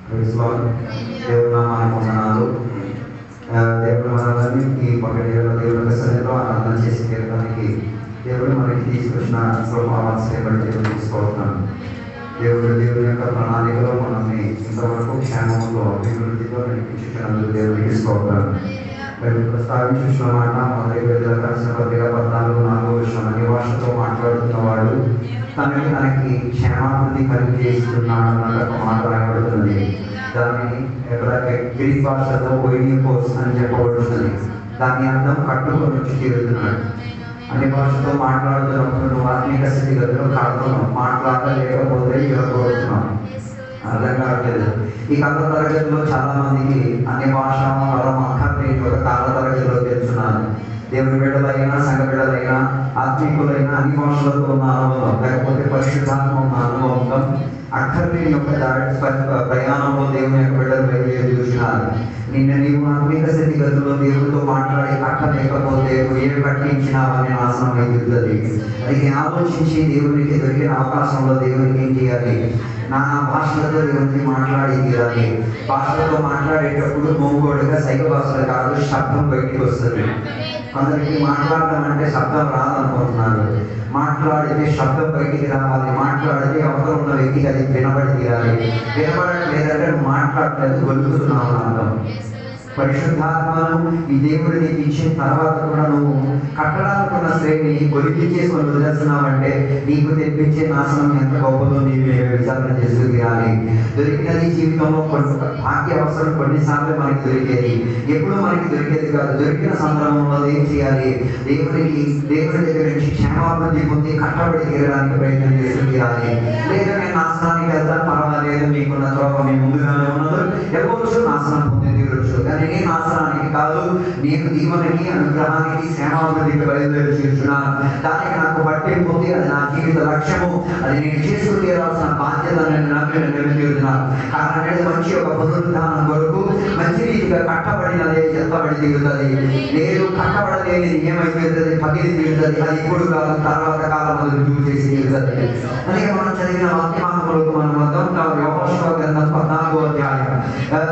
దేవుడు నామానికి వందనాలు. దేవుడు మనల్ని ఈ పగటి వేళ దేవుడి సన్నిధిలో ఆరాధన చేసి తీరడానికి దేవుడు మనకి తీసుకొచ్చిన స్వభావాన్ని బట్టి దేవుడు తీసుకోవడం. దేవుని యొక్క ప్రణాళికలో మనల్ని ఇంతవరకు క్షేమంలో అభివృద్ధిలో నడిపించుకున్నందుకు దేవుడు తీసుకోవడం. మేము ప్రస్తావించిన మాట మొదటి కలిసిన పత్రిక 14:4 అన్ని భాషతో మాట్లాడుతున్నవాడు తనకి క్షేమాభివృద్ధి కలిగజేస్తున్నాడు అన్నది ఒక మాట రాయబడుతున్నది. దాన్ని ఎక్కడైతే గ్రీక్ భాషలో ఓయినియోస్ అని చెప్పబడుతుంది. దాని అర్థం కట్టుకొని వచ్చి తీరుతున్నాడు. అన్ని భాషతో మాట్లాడుతున్నప్పుడు నువ్వు ఆత్మీయ స్థితిగతిలో కాడుతున్నావు, మాట్లాడలేకపోతే ఇవ్వబడుతున్నావు. అర్థం కావట్లేదు. ఈ కాల తరగతిలో చాలా మందికి అన్ని భాష వరం అక్కర్లేని ఒక కాల తరగతిలో తెలుసున్నారు. దేవుని బిడ్డలైనా సంఘ బిడ్డలైనా ఆత్మీకులైనా అన్ని భాషలతో ఉన్న అనుభవం లేకపోతే పరిశుద్ధాత్మ ఉన్న అనుభవం అక్కర్లేని యొక్క ప్రయాణంలో దేవుని యొక్క బిడ్డలు బయలుదేరి చూసినారు. నీవు ఆత్మీక స్థితిగతుల్లో దేవుడితో మాట్లాడి కట్టలేకపోతే నువ్వు ఏమి కట్టించినా అని నాశనం అయిపోతుంది. అది ఆలోచించి దేవునికి దొరికిన అవకాశంలో దేవునికి ఏం చేయాలి? నా భాషలతో దేవునికి మాట్లాడి తీరాలి. భాషలతో మాట్లాడేటప్పుడు మోగోడుగా సైగ భాషలు కాదు, శబ్దం బయటికి వస్తుంది. కొందరికి మాట్లాడడం అంటే శబ్దం రాదనుకుంటున్నారు. మాట్లాడితే శబ్దం బయటికి రావాలి. మాట్లాడితే అవసరం ఉన్న వ్యక్తికి అది వినబడి తీరాలి. వినబడట్లేదంటే మాట్లాడలేదు, గొలుపుతున్నావు అర్థం. పరిశుద్ధాత్మను ఈ దేవుడు నీకు ఇచ్చిన తర్వాత కూడా నువ్వు కట్టడాలకున్న శ్రేణి గొలిపి చేసుకొని వదిలేస్తున్నావంటే నీకు తెప్పించే నాశనం ఎంత గొప్పదో నీవు విచారణ చేస్తూ తీరాలి. దొరికినది జీవితంలో భాగ్య అవసరం కొన్నిసార్లు మనకి దొరికేది, ఎప్పుడు మనకి దొరికేది కాదు. దొరికిన సందర్భంలో ఏం చేయాలి? దేవుడి దగ్గర నుంచి క్షేమాభివృద్ధి పొంది కట్టబడి తీరడానికి ప్రయత్నం చేస్తూ తీరాలి. లేదా నేను నాశనానికి వెళ్తాను, పర్వాలేదు, మీకున్న త్రోవ మీ ముందుగానే ఉన్నదో ఎవరు నాశనం పొంది తీరొచ్చు. కానీ నేను నాశనానికి కాదు, నేను దీవెనకి అనుగ్రహానికి క్షేమాభివృద్ధికి బయలుదేరి చేస్తున్నాను. దానికి నాకు పట్టింపు ఉంది, అది నా జీవిత లక్ష్యము, అది నేను చేసుకు తీరాల్సిన బాధ్యత నెరవేరుతున్నాను. కారణం మంచి ఒక పునరుద్ధానం కొరకు మంచి రీతిగా కట్టబడినదే ఎత్తబడి తీరుతుంది. లేదు కట్టబడలేని ఏమైపోతుంది? పగిలి తీరుతుంది. అది ఇప్పుడు కాదు, తర్వాత కాలం రుజువు చేసి తీరుతుంది. అందుకే మనం చదివిన వాక్యమానములకు మనం వద్దాం. యెహోషువ గ్రంథం 14వ అధ్యాయం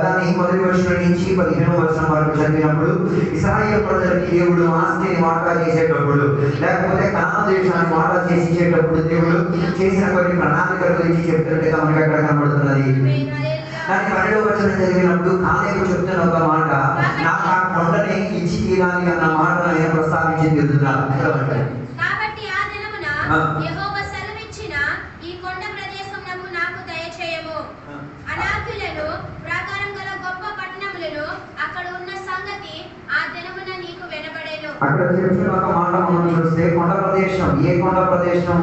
దాని మొదటి వచనం నుంచి 15వ వచనం వరకు చదివినప్పుడు ఇశ్రాయేలు ప్రజలకి దేవుడు ఆస్తిని వాటా చేసేటప్పుడు లేకపోతే కనాను దేశాన్ని వాటా చేసేటప్పుడు దేవుడు చేసిన కొన్ని ప్రణాళికల గురించి చెప్తున్నట్టుగా మనకి అక్కడ కనబడుతున్నది. దాని 12వ వచనం చదివినప్పుడు కాలేబు చెప్తున్న ఒక మాట, నాకు ఆ కొండని ఇచ్చి తీరాలి అన్న మాట నేను ప్రస్తావించి తీరుతున్నాను. కాబట్టి ఆ దినమున యెహోవా సెలవిచ్చిన ఈ కొండ ప్రదేశమునకు నాకు దయచేయము. అనాథులను ప్రాకారం గల గొప్ప పట్టణములను అక్కడ ఉన్న సంగతి ఆ దినమున నీకు వినబడేను. అక్కడ చెప్పిన ఒక మాట మనం చూస్తే కొండ ప్రదేశం, ఏ కొండ ప్రదేశం?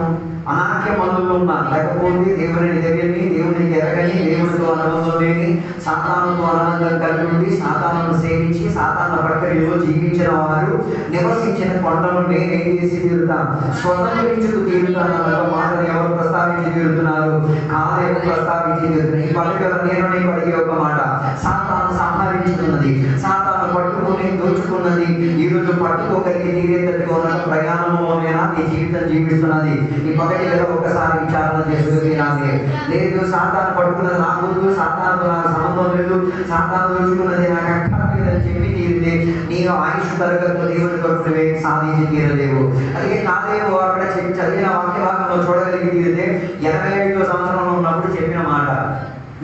అనాఖ్య మనుల్లో ఉన్న లేకపోతే దేవుని తెలియని, దేవుని ఎరగని, దేవుడితో అనుబంధం లేని, సాతానుతో ఆనందం కలిగి ఉండి సాతాను సేవించి సాతాను ప్రక్రియలో జీవించిన వారు నివసించిన కొండను నేనేం చేసి తీరుతాను, స్వతంత్రించుకు తీరుతాను అన్న మాటను ఎవరు ప్రస్తావించి తీరుతున్నారు? కాలేబు ప్రస్తావించి తీరుతున్నారు. ఈ పలుకల నేను నీకు అడిగే ఒక మాట, సాతాను సంహరించుతున్నది, సాతాను పట్టుకుని దోచుకున్నది. ఈ రోజు పట్టుకోగలిగి నీరేతట్టుగా ఉన్న ప్రయాణంలోనేనా నీ జీవితం జీవిస్తున్నది? ఈ పగటి వేళ ఒకసారి విచారణ చేస్తూ తీరాలి. లేదు సాతాను పట్టుకున్నది నాకు, సాతాను నాకు సంబంధం లేదు, సాతాను దోచుకున్నది నాకు అక్కర్లేదని చెప్పి తీరితే నీవు ఆయుష్ తరగతిలో దేవుని కొరకు సాధించి తీరలేవు. అలాగే కాలేబు అక్కడ చదివిన వాక్య భాగంలో చూడగలిగి తీరితే 85వ సంవత్సరంలో ఉన్నప్పుడు చెప్పిన మాట.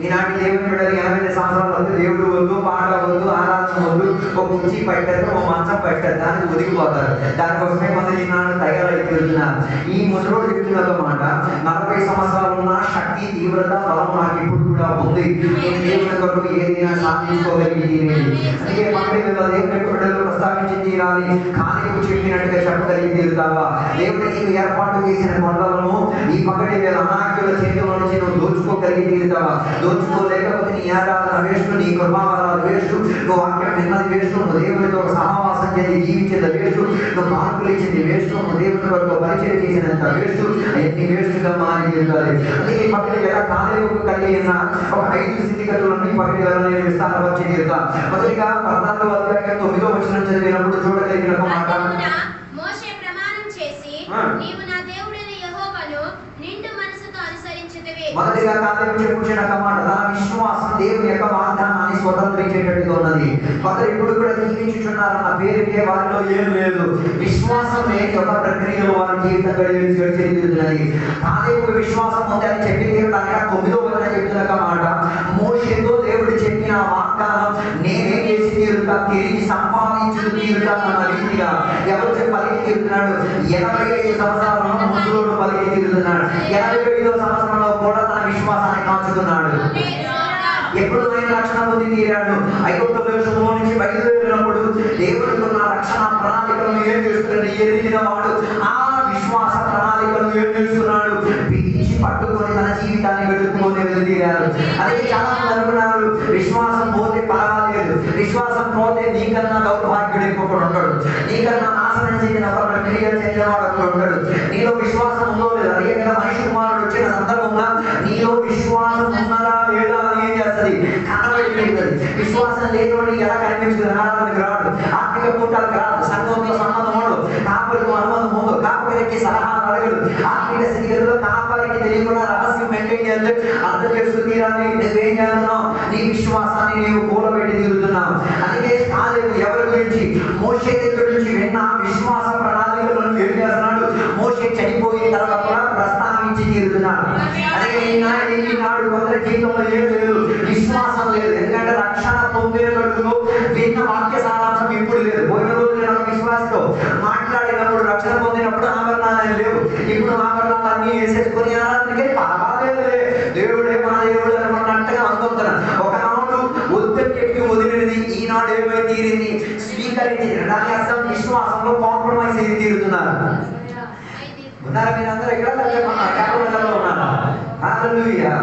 ఈనాటి దేవుని బిడ్డలు 85 సంవత్సరాలు వద్దు, దేవుడు వద్దు, పాట వద్దు, ఆరాధన వద్దు, ఒక కుర్చీ పెట్టారు, ఒక మంచం పెట్టారు, దానికి ఒదిగిపోతారు. దానికోసమే మంది ఈనాడు తయారై తిరుగుతున్నారు. ఈ ముసలోడు చెప్తున్న మాట, 40 సంవత్సరాలు ఉన్న శక్తి, తీవ్రత, బలం నాకు ఇప్పుడు కూడా ఉంది. నేను దేవుని కొరకు ఏదైనా సాధించుకోగలిగి తీరేది. అందుకే పక్కన దేవుని బిడ్డలు ప్రస్తావించి తీరాలి. కాలేబు చెప్పినట్టుగా చెప్పగలిగి తీరుతావా? దేవుడు నీకు ఏర్పాటు చేసిన కొండలను ఈ పక్కటి వేళ అనాఖ్యుల చేతిలో నుంచి నువ్వు దోచుకోగలిగి తీరుతావా? దోచుకోలేకపోతే నీ ఆరాధన వేస్ట్, నీ కృపావరాలు వేస్ట్, నువ్వు వాక్యం విన్నది వేస్ట్, నువ్వు దేవునితో సహవాసం చేసి జీవించేది వేస్ట్, నువ్వు మార్పులు ఇచ్చింది వేస్ట్, నువ్వు దేవుని వరకు పరిచయం చేసినంత వేస్ట్, అవన్నీ వేస్ట్గా మారి తీరుతాయి. అందుకే పక్కన వేళ కాలేబు కలిగిన ఒక 5 స్థితిగతులను పక్కన వేళ నేను విస్తారపరిచి తీరుతాను. మొదటిగా 14వ అధ్యాయం 9వ వచనం చదివినప్పుడు చూడగలిగిన ఒక మాట, మోషే ప్రమాణం చేసి నీవు నా దేవుడైన యెహోవాను నిండు మనసుతో అనుసరించుదువి, మొదటిగా కాలేబు చెప్పుచున్న మాట తన విశ్వాసం దేవుని యొక్క వాగ్దానాన్ని స్వతంత్రించేటట్టుగా ఉన్నది. కొందరు ఇప్పుడు కూడా జీవించుచున్నారన్న పేరుకే వారిలో ఏం లేదు. విశ్వాసం లేని ఒక ప్రక్రియలో వారి జీవితం గడిచేది. కాలేబుకు విశ్వాసం ఉంది అని చెప్పి దేవుడు అనగా 9వ వచనం చెప్తున్న మాట మోషేతో దేవుడు చెప్పిన వాగ్దానం నేనే చేసి తీరుతా, తిరిగి సంపాదించు తీరుతా అన్న రీతిగా ఎవరు పలికి తీరుతున్నాడు. 85 సంవత్సరాలలో ముసలోడు పలికి తీరుతున్నాడు. 85వ సంవత్సరంలో కూడా తన విశ్వాసాన్ని కాచుకున్నాడు. ఎప్పుడు ఆయన రక్షణ పొంది తీరాడు. ఐగుప్తు దేశంలో నుంచి బయలుదేరినప్పుడు దేవుడికి ఉన్న రక్షణ ప్రణాళికలను ఏం చేస్తున్నాడు ఎరిగిన వాడు ఆ విశ్వాస ప్రణాళికలను ఏం చేస్తున్నాడు పిలిచి పట్టుకొని తన జీవితాన్ని వెతుక్కొని వెళ్ళితీరారు. అదే చాలా మంది అనుకున్నారు విశ్వాసం పోతే పర్వాలేదు, విశ్వాసం పోతే నీకన్నా దౌర్భాగ్యుడు ఇంకొకడు ఉంటాడు, నీకన్నా నాశనం చెందిన ఒక ప్రక్రియ చెందినవాడు ఒకడు ఉంటాడు. నీలో విశ్వాసం ఉందో లేదా? అదే కదా మనిషి కుమారుడు వచ్చిన సందర్భంగా నీలో విశ్వాసం ఉన్నదా లేదా అని ఏం చేస్తుంది కనబడిపోయింది. విశ్వాసం లేనివాడు ఎలా కనిపించదు? ఆరాధనకు రాడు, ఆత్మిక కూటాలకు రాడు, సంఘంతో సంబంధం ఉండదు, కాపులకు అనుబంధం ఉండదు, కాపులకి సలహాలు అడగడు, ఆత్మిక స్థితిలో కాపాలికి తెలియకుండా రహస్యం మెయింటైన్ చేస్తే అర్థం చేసుకుని తీరాలి. నువ్వేం చేస్తున్నావు? నీ విశ్వాసాన్ని నీవు కూలబెట్టి తీరుతున్నావు. అందుకే కాలేబు ఎవరి గురించి? మోషే దగ్గర నుంచి విన్న విశ్వాస ప్రణాళికలను ఏం చేస్తున్నాడు? మోషే చనిపోయిన తర్వాత ప్రస్తావించి తీరుతున్నాడు. అదే ఈనాడు కొందరి జీవితంలో ఏం లేదు, విశ్వాసం లేదు. ఎందుకంటే రక్షణ పొందేటప్పుడు విన్న వాక్య సారాంశం ఇప్పుడు లేదు. పోయిన రోజు నేను విశ్వాసంతో మాట్లాడినప్పుడు రక్షణ పొందినప్పుడు ఆభరణాలు లేవు, ఇప్పుడు ఆభరణాలన్నీ వేసేసుకుని ఆరాధనకే పర్వాలేదులే, దేవుడే మన దేవుడు అనుకున్నట్టుగా అనుకుంటున్నాను. ఒకనాడు ఒత్తిడికి వదిలినది ఈనాడు ఏమై తీరింది? స్వీకరించింది. దాని అర్థం విశ్వాసంలో కాంప్రమైజ్ అయ్యి తీరుతున్నారు. ఉన్నారా మీరందరూ? ఎక్కడ కేరళలో ఉన్నారా? హల్లెలూయా,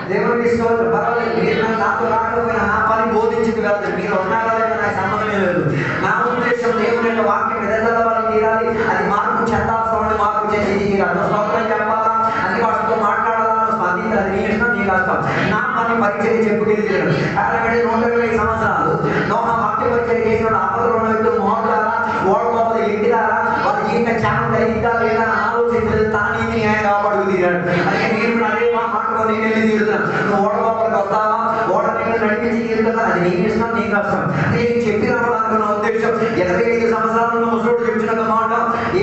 దేవునికి స్తోత్రం. పర్వాలేదు, మీరు నాతో రాకపోయినా నా పని బోధించుకు వెళ్తారు. మీరు ఉన్నారా లేదా నాకు సంబంధమే లేదు. నా ఉద్దేశం దేవుని యొక్క వాక్యం ఎదగల వాళ్ళు తీరాలి, అది మార్పు చెందాల్సిన మార్పు చేసి తీరాలి. స్తోత్రం చెప్పాలా, అది వాటితో మాట్లాడాలా, స్పందించాలి, నీ ఇష్టం, నీ కష్టం. నా పని పరిచయం చెప్పుకెళ్ళి తీరాలి. కాబట్టి 120 సంవత్సరాలు నోహా వాక్య పరిచయం చేసిన అప్పలు 2 వ్యక్తులు మోహట్లారా ఓడగొప్ప ఇంటిదారా వాళ్ళ జీవిత క్షేమం కలిగిద్దా లేదా ఆలోచించలేదు. తాను న్యాయం కాపాడుకు తీరాడు. అలాగే నేను కూడా అదే మాటలో నేను వెళ్ళి తీరుతున్నాను. నువ్వు ఓడగొప్పలకు వస్తావా, ఓడ నేను నడిపించి తీరుతున్నా, అది నీ ఇష్టం, నీ కష్టం. నేను చెప్పిన అనుకున్న ఉద్దేశం 85 సంవత్సరాలలో ముసలోడు చెప్పిన మాట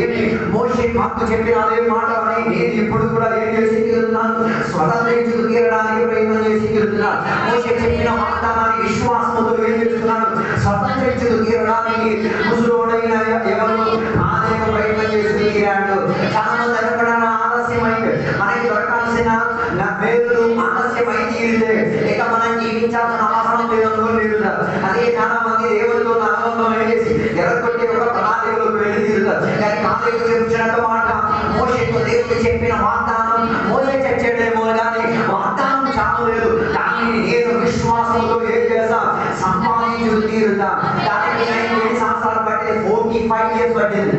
ఏమి? మోషే మాకు చెప్పిన అదే మాట అని నేను ఇప్పుడు కూడా ఏం చేసి తీరుతున్నాను? స్వతంత్రించుకు తీరడానికి ప్రయత్నం చేసి తీరుతున్నాను. మోషే చెప్పిన వాగ్దానాన్ని విశ్వాసంతో ఏం చేస్తున్నాను? స్వతంత్రించుకు తీరడానికి ముసలోడైన ఎవరు ఆదాయం ప్రయత్నం చేసి తీరాడు. చాలా మంది అనుకున్నాను ఆలస్యమైంది, మనకి దొరకాల్సిన మేలు ఆలస్యమై తీరితే ఇక మనం జీవించాల్సిన అవసరం లేదనుకుని తీరుతారు. అదే చాలా మంది దేవుడితో అనుబంధం వేసి ఎరగొట్టి ఒక ప్రణాళికలోకి వెళ్ళి తీరుతారు. కానీ కాలేజీ చెప్పిన మాట మోషేతో దేవుడు చెప్పిన వాగ్దానం మోషే చచ్చేటేమో కానీ వాగ్దానం చాలలేదు. కానీ నేను విశ్వాసంతో ఏం చేస్తా? సంపాదించు తీరుతా. దానికి 7 సంవత్సరాలు పట్టింది, 45 years పట్టింది.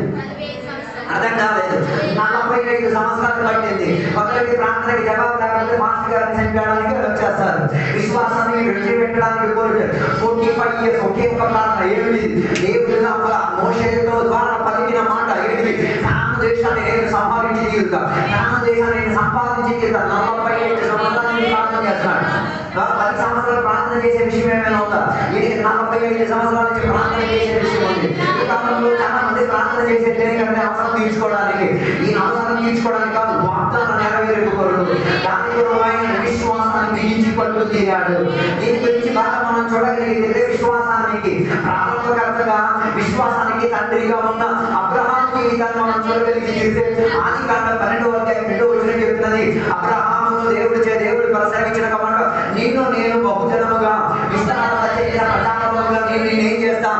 అర్థం కాలేదు. 45 సంవత్సరాలు పట్టింది. ఒకరికి ప్రార్థనకి జవాబు లేకపోతే మాస్టర్ గారిని చంపడానికి వచ్చేస్తారు. విశ్వాసాన్ని విడిచిపెట్టడానికి కోరుతారు. 45 years ఒకే ఒక ప్రార్థన. ఏమిటి? దేవుడు మోషేతో ద్వారా పలికిన మాట ఏమిటి? కానాను దేశాన్ని నేను సంపాదించి తీరుతా, కానాను దేశాన్ని నేను సంపాదించి తీరుతా. 45 సంవత్సరాలు ప్రార్థన చేస్తాడు. 10 సంవత్సరాలు ప్రార్థన చేసే విషయం ఏమైనా ఉందా? ఇది 45 సంవత్సరాల నుంచి ప్రార్థన చేసే విషయం ఉంది. ఈ కాలంలో చాలా మంది ప్రార్థన చేసే దేనికంటే అవసరం తీర్చుకోవడానికి, ఈ అవసరం తీర్చుకోవడానికి కాదు, వాగ్దానం నెరవేరు కొరకు. దాని కొరకు ఆయన విశ్వాసాన్ని బిగించి పట్టు తీరాడు. దీని గురించి బాగా మనం చూడగలిగితే విశ్వాసానికి ప్రారంభకర్తగా, విశ్వాసానికి తండ్రిగా ఉన్న అబ్రహాము జీవితాన్ని మనం చూడగలిగితే ఆదికాండ 12వ అధ్యాయం 2వ వచనం చెప్తున్నది. అబ్రహామును దేవుడు ప్రసాదించిన మాట నేను బహుజనముగా విస్తారంగా చెందిన ప్రజాపంగా నేనేం చేస్తా?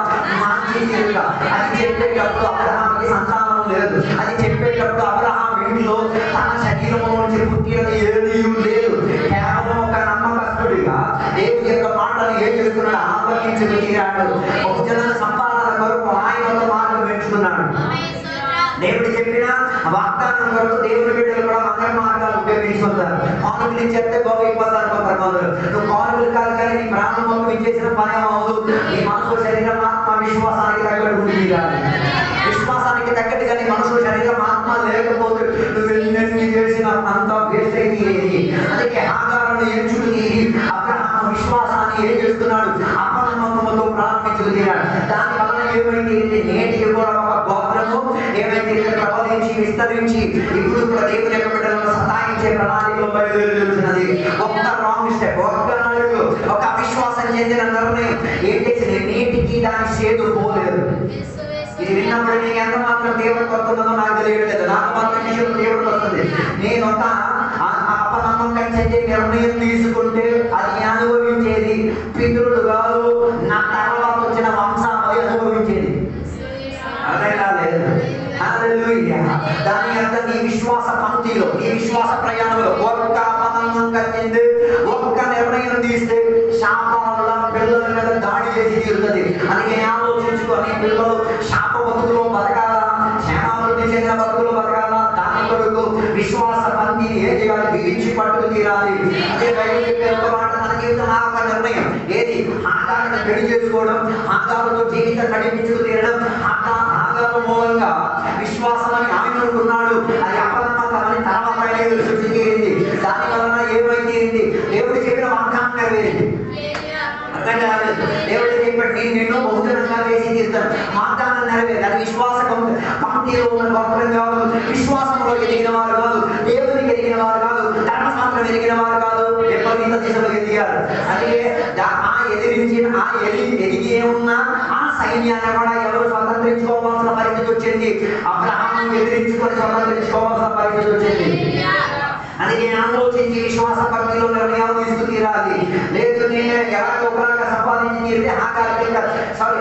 మార్చి తీరుగా. అది చెప్పేటప్పుడు అబ్రహాముకి సంతానం లేదు. అది చెప్పేటప్పుడు అబ్రహాం ఇంట్లో తన శరీరంలో నుంచి పుట్టినది ఏది లేదు. కేవలం ఒక నమ్మకస్తుడిగా దేవుని యొక్క మాటలు ఏం చేస్తున్నాడు? ఆలోచించుకు తీరాడు. బహుజనుల సంపాదన కొరకు ఆయన ఒక మార్గం ఎంచుకున్నాడు. దేవుడు చెప్పిన వాగ్దానం కొరకు దేవుని బిడ్డలు కూడా అందరి మార్గాలు ఉపయోగించుకుంటారు. కానుకలు చెప్తే బాగైపోతారు కొందరు. నువ్వు కానుకలు కాదు కానీ నీ ప్రారంభంలో ఇచ్చేసిన పని అవుతుంది. నీ మనసు శరీరం ఆత్మ విశ్వాసానికి తగ్గట్టు తీరాలి. విశ్వాసానికి తగ్గట్టుగా నీ మనసు శరీరం ఆత్మ లేకపోతే నువ్వు చేసిన అంతా వేస్ట్ అయింది. వలన ఎంచుకు తీరి అబ్రహాము విశ్వాసాన్ని ఏం చేస్తున్నాడు? అపనమ్మకంతో ప్రారంభించుకు తీరాడు. దాని వలన ఏమైంది? నేటికి కూడా ఒక గోత్రము ఏమైంది? ప్రబలించి విస్తరించి ఇప్పుడు కూడా దేవుని యొక్క బిడ్డలను సతాయించే ప్రణాళికలో బయలుదేరుతున్నది. ఒక్క రాంగ్ స్టెప్, ఒక్క నాలుగు, ఒక అవిశ్వాసం చెందిన నిర్ణయం ఏం చేసింది? నేటికి దాని చేదు పోలేదు. ఇది విన్నప్పుడు నీకు ఎంత మాత్రం దేవుడికి వస్తుందో నాకు తెలియట్లేదు. నాకు మాత్రం విషయం దేవుడికి వస్తుంది. నేను ఒక అపనమ్మకం చెందే నిర్ణయం తీసుకుంటే అది అనుభవించేది పితరులు కాదు, నా తర్వాత వచ్చిన వంశావళి అనుభవించేది. అదే కాలేదు. దాని అర్థం నీ విశ్వాస పంక్తిలో, నీ విశ్వాస ప్రయాణంలో ఒక్క అపనమ్మకం చెంది ఒక్క నిర్ణయం తీస్తే శాపాల పిల్లల మీద దాడి చేసి తీరుతుంది. అందుకే ఆలోచించుకొని పిల్లలు శాప బతుకులో బతకాలా, క్షేమాభివృద్ధి చెందిన బతుకులో బతకాలా, దాని కొరకు విశ్వాస పంక్తిని ఏం చేయాలి? బిగించి పట్టుకు తీరాలి. అదే బైబిల్ చెప్పే ఒక మాట, మన జీవితం ఆ ఒక నిర్ణయం ఏది? ఆగాలను పెళ్లి చేసుకోవడం, ఆగాలతో జీవితం నడిపించుకు తీరడం. ఆగాల మూలంగా విశ్వాసం అని ఆయన అనుకున్నాడు, అది అపనమ్మకం అని తర్వాత సృష్టి తీరింది. దాని వలన ఏమైంది? దేవుడు చెప్పిన వాగ్దానం నెరవేరింది. అర్థం కాలేదు. దేవుడు చెప్పాడు, నేను నిన్ను బహుజనంగా వేసి తీరుతాను. వాగ్దానం నెరవేరింది. అది విశ్వాస పంక్తిలో ఉన్న గొప్పం కాదు, విశ్వాసంలో ఎదిగిన వారు కాదు, దేవునికి ఎదిగిన వారు కాదు, ధర్మశాస్త్రం ఎదిగిన వారు కాదు, విపరీత దిశలో ఎదిగారు. అందుకే ఎదిగి ఉన్న ఆ సైన్యాన్ని కూడా ఎవరు స్వతంత్రించుకోవాల్సిన పరిస్థితి వచ్చింది? అబ్రహాము ఎదిరించుకొని స్వతంత్రించుకోవాల్సిన పరిస్థితి వచ్చింది. అందుకే ఆలోచించి విశ్వాస పంక్తిలో నిర్ణయాలు తీసుకు తీరాలి. లేదు నేను ఎలాగో ఒకలాగా సంపాదించి తీరితే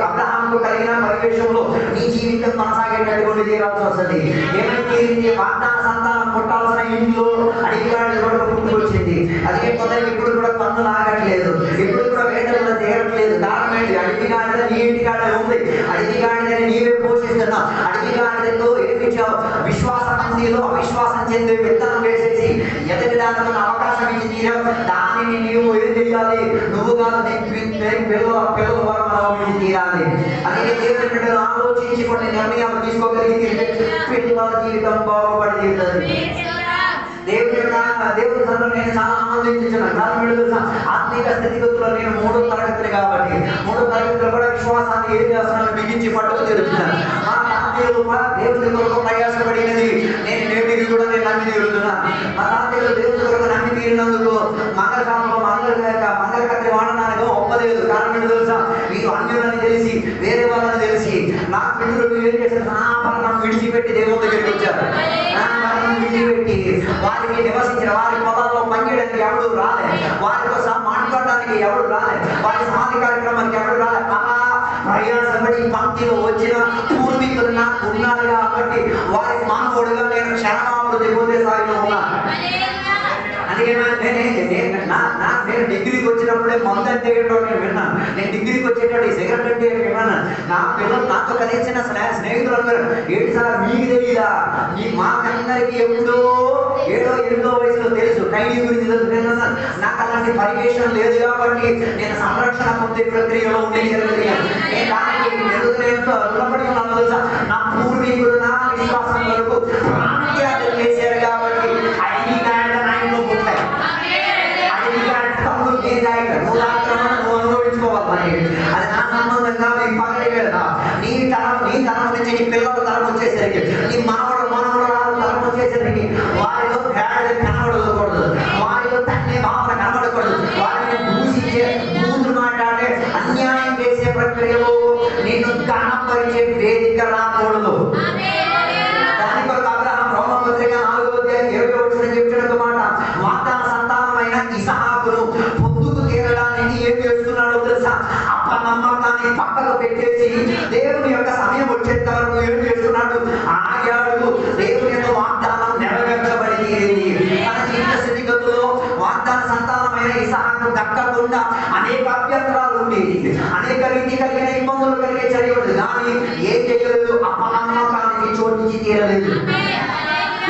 అబ్రహాంకు కలిగిన పరివేశంలో నీ జీవితం కొనసాగేటటువంటి తీరాల్సి వస్తుంది. ఏమైతే వాగ్దాన సంతానం పుట్టాల్సిన ఇంట్లో అడిగిగాడి కూడా పుట్టుకొచ్చింది. అందుకే కొందరికి ఇప్పుడు కూడా పన్ను లాగట్లేదు, ఇప్పుడు కూడా వేటల్లో తీరట్లేదు. కారణం ఏంటి? అడిగిగాడిద నీ ఇంటికాడ ఉంది, అడిగిగాడిదని నీవే పోషిస్తున్నావు. అడిగిగాడిదతో ఏమిచ్చావు? విశ్వాస పంక్తిలో అవిశ్వాసం చెందే విత్తనం వేసేసి ఎదగడానికి అవకాశం ఇచ్చి తీరావు. దానిని నీవు ఏం చేయాలి? నువ్వు కాదు, పిల్లల వరం అనుభవించి తీరాలి. అందుకే దేవుని బిడ్డలు ఆలోచించి కొన్ని నిర్ణయాలు తీసుకోగలిగితే పిల్లల జీవితం బాగుపడి తీరుతుంది. దేవుని సన్నిధిలో నేను చాలా ఆనందించున్నాను. కారణం ఆత్మీయ స్థితిగతుల్లో నేను 3వ తరగతి కాబట్టి 3వ తరగతిలో కూడా విశ్వాసాన్ని ఏం చేస్తున్నాను? బిగించి పట్టుకు తీరుతున్నాను. మా తాతయ్యలు కూడా దేవుని కొరకు ప్రయాసపడినది నేను నేటికి కూడా నేను నమ్మి తీరుతున్నాను. మా తాతయ్యలు దేవుని కొరకు నమ్మి తీరినందుకు మంగళకత్రి వాడడానికి ఒప్పలేదు. కారణం ఏంటో తెలుసా? వీరు అన్యులని తెలిసి, వేరే వాళ్ళని తెలిసి నా పిల్లలు ఏం చేశారు? నా భరణం విడిచిపెట్టి దేవుని దగ్గరికి వచ్చారు. నా భరణం విడిచిపెట్టి వారికి నివసించిన వారి పొలాల్లో పనిచేయడానికి ఎవరు రాలే, వారితో మాట్లాడడానికి ఎవరు రాలే, వారి సమాధి కార్యక్రమానికి ఎవరు రాలే. అలా ప్రయాసపడి పంక్తిలో వచ్చిన పూర్వీకులు నాకు ఉన్నారు కాబట్టి వారి మానవుడుగా నేను క్షణమామృతి పొందే స్థాయిలో ఉన్నాను. అందుకే నేను డిగ్రీకి వచ్చినప్పుడే మందు అంటే ఏంటో నేను విన్నాను. నేను డిగ్రీకి వచ్చేటప్పుడు సిగరెట్ అంటే విన్నాను. నా పిల్లలు నాతో కలిసిన స్నేహితులు అందరూ ఏంటి సార్ మీకు తెలియదా? మాకందరికి ఎప్పుడో 7వ 8వ వయసులో తెలుసు, ఖైదీ గురించి తెలుసు. నాకు అలాంటి పరివేశం లేదు కాబట్టి నేను సంరక్షణ పొందే ప్రక్రియలో ఉండేది. నేను దానికి ఎదుగుదలతో రుణపడి ఉన్నాను తెలుసా? నా పూర్వీకులు నా విశ్వాసం వరకు ప్రాణత్యాగం చేశారు కాబట్టి ఆయనలో పుట్టాయి. తమ్ముడు నువ్వు అనుభవించుకోవాలి. అది నా సంబంధంగా నీకు పగలి వెళ్తా. నీ తరం నుంచి నీ పిల్లల తరం వచ్చేసరికి, నీ మనవడు తరం వచ్చేసరికి వారిలో కనబడకూడదు, వారిలో తన్నే భావన కనబడకూడదు, వారిని దూషించే బూతులు మాట్లాడే అన్యాయం చేసే ప్రక్రియలో నిన్ను కనపరిచే వేదిక రాకూడదు. దాని కొరకు అబ్రహాము రోమపత్రిక 4వ అధ్యాయం 20వ వచనం చెప్తున్న మాట, వాగ్దాన సంతానమైన ఇస్సాకును పొందుకు తీరడానికి ఏం చేస్తున్నాడో తెలుసా? అపనమ్మకాన్ని పక్కకు పెట్టేసి దేవుని యొక్క సమయం వచ్చేంత వరకు ఏం చేస్తున్నాడు? ఆగాడు. దేవుని యొక్క వాగ్దానం నెరవేర్చబడి తీరింది. తన జీవిత స్థితిగతుల్లో వాగ్దాన సంతానమైన ఇస్సాకు దక్కకుండా అనేక అభ్యంతరాలు ఉండేది, అనేక రీతి కలిగిన ఇబ్బందులు కలిగే చదివాడు. కానీ ఏం చేయలేదు? అపనమ్మకానికి చోటించి తీరలేదు.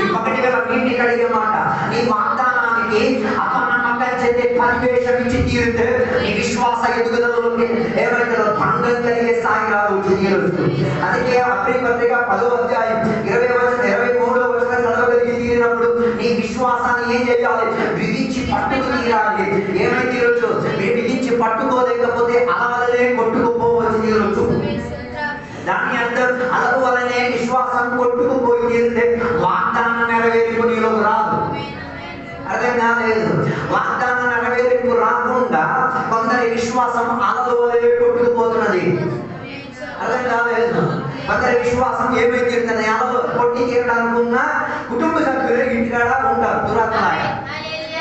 ఈ పక్కటి గల నీటి కడిగే మాట, నీ వాగ్దానానికి అపనమ్మకం చెందే పరివేశం ఇచ్చి తీరితే నీ విశ్వాస ఎదుగుదలలోకి ఏమైతే భంగం కలిగే స్థాయి రావచ్చు తీరుస్తూ. అందుకే అబ్రీ పత్రిక 10వ అధ్యాయం 23వ వచనం చదవగలిగి తీరినప్పుడు నీ విశ్వాసాన్ని ఏం చేయాలి? విధించి పట్టుకు తీరాలి. అర్థం కాలేదు. వాగ్దానం నెరవేర్పు రాకుండా కొందరి విశ్వాసం అలలోలే కొట్టుకుపోతున్నది. అర్థం కాలేదు. కొందరి విశ్వాసం ఏమైతే అలలో కొట్టి తీరడానుకున్నా కుటుంబ సభ్యులు ఇంటికాడ ఉంటారు దురాత్మలాగా.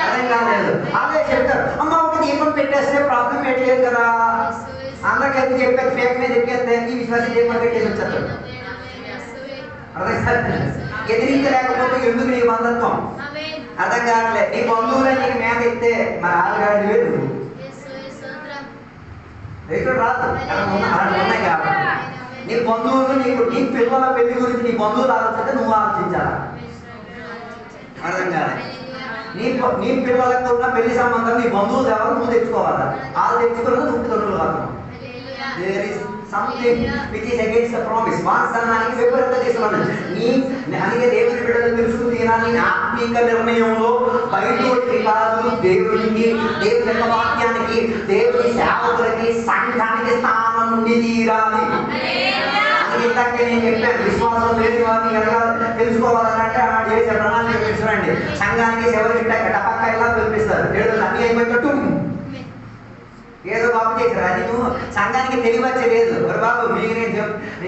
అర్థం కాలేదు. అదే చెప్తారు, అమ్మ ఒక దీపం పెట్టేస్తే ప్రాబ్లం పెట్టలేదు కదా, అందరికైతే చెప్పేది ఫేక్ మీద ఎక్కేస్తే ఈ విశ్వాసం దీపం పెట్టేసి వచ్చారు. అర్థం కాదు. ఎదిరించలేకపోతే ఎందుకు నీ బంధత్వం? అర్థం కావట్లేదు. నీ బంధువులే నీకు మేత ఎత్తే మరి ఆలుగాడి లేదు ఇక్కడ రాదు. ఉన్నాయి కాబట్టి నీ బంధువులు నీకు నీ పిల్లల పెళ్లి గురించి నీ బంధువులు ఆలోచిస్తే నువ్వు ఆలోచించాలా? అర్థం కాదు. నీ పిల్లలకు ఉన్న పెళ్లి సంబంధం నీ బంధువులు ఎవరు నువ్వు తెచ్చుకోవాలా? వాళ్ళు తెచ్చుకున్నది నువ్వు తొలుగులు కాదు. There is something which is against the promise. వాగ్దానానికి విపరీత చేస్తున్నాను. అందుకే దేవుని బిడ్డలు తెలుసుకుని తీరాలి. ఆత్మీక నిర్ణయంలో బయటకి కాదు, దేవునికి, దేవుని యొక్క వాక్యానికి, దేవుని సేవకులకి, సంఘానికి స్థానం నుండి తీరాలి. ఇందాకే నేను చెప్పాను, విశ్వాసం లేని వారిని కనుక తెలుసుకోవాలంటే ఆడు చేసే ప్రణాళిక తెలుసునండి. సంఘానికి సేవలు టపక్క ఎలా పిలిపిస్తారు, అన్ని అయిపోయినట్టు ఏదో బాబు చేశారు. అది నువ్వు సంఘానికి తెలియవచ్చలేదు. మరి బాబు మీకు నేను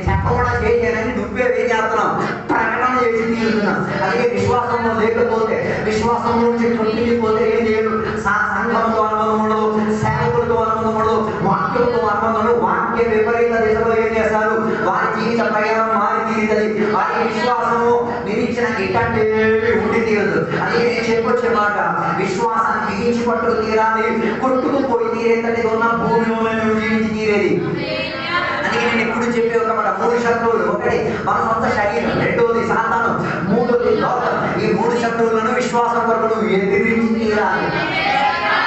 చెప్పకుండా చేయని నువ్వే ఏం చేస్తున్నావు, ప్రకటన చేసి తీరుతున్నావు. అలాగే విశ్వాసంలో లేకపోతే, విశ్వాసంలో నుంచి తొలగిపోతే ఏం చేయడు. సంఘంతో అనుబంధం ఉండదు, సేవకులతో అనుబంధం ఉండదు, వాక్యంతో అనుబంధం ఉండదు. వాక్య విపరీత దిశలో ఏం చేస్తారు, వారి జీవిత ప్రయాణం మారి తీరుతుంది. వారి విశ్వాసము నిరీక్షణ ఇట్టంటే ఉండి తీరదు. అదే నేను చెప్పొచ్చే మాట, విశ్వాసాన్ని బిగించి పట్టుకు తీరాలి. కొట్టుకుపోయి తీరేంతటి ఉన్న భూమిలోనే నువ్వు జీవించి తీరేది. అందుకే నేను ఎప్పుడు చెప్పే ఒక మాట, 3 శత్రువులు. ఒకటి మన సొంత శరీరం, రెండోది సాతాను, మూడోది లోకం. ఈ 3 శత్రువులను విశ్వాసం కొరకు నువ్వు ఎదిరించి తీరాలి.